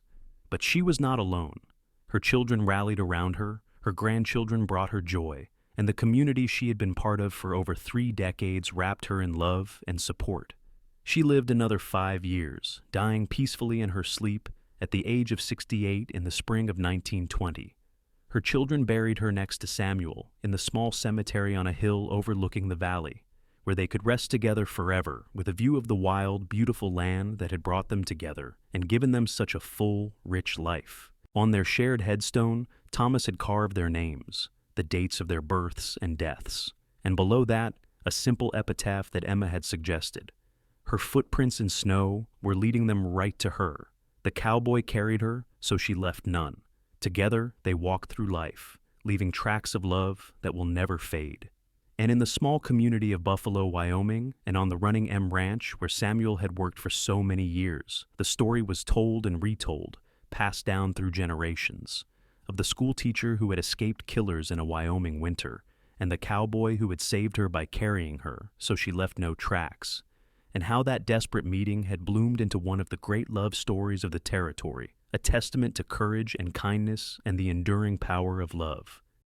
But she was not alone. Her children rallied around her, her grandchildren brought her joy, and the community she had been part of for over 3 decades wrapped her in love and support. She lived another 5 years, dying peacefully in her sleep at the age of 68 in the spring of 1920. Her children buried her next to Samuel in the small cemetery on a hill overlooking the valley, where they could rest together forever with a view of the wild, beautiful land that had brought them together and given them such a full, rich life. On their shared headstone, Thomas had carved their names, the dates of their births and deaths, and below that, a simple epitaph that Emma had suggested. Her footprints in snow were leading them right to her. The cowboy carried her, so she left none. Together, they walked through life, leaving tracks of love that will never fade. And in the small community of Buffalo, Wyoming, and on the Running M Ranch where Samuel had worked for so many years, the story was told and retold, passed down through generations, of the school teacher who had escaped killers in a Wyoming winter, and the cowboy who had saved her by carrying her so she left no tracks, and how that desperate meeting had bloomed into one of the great love stories of the territory, a testament to courage and kindness and the enduring power of love.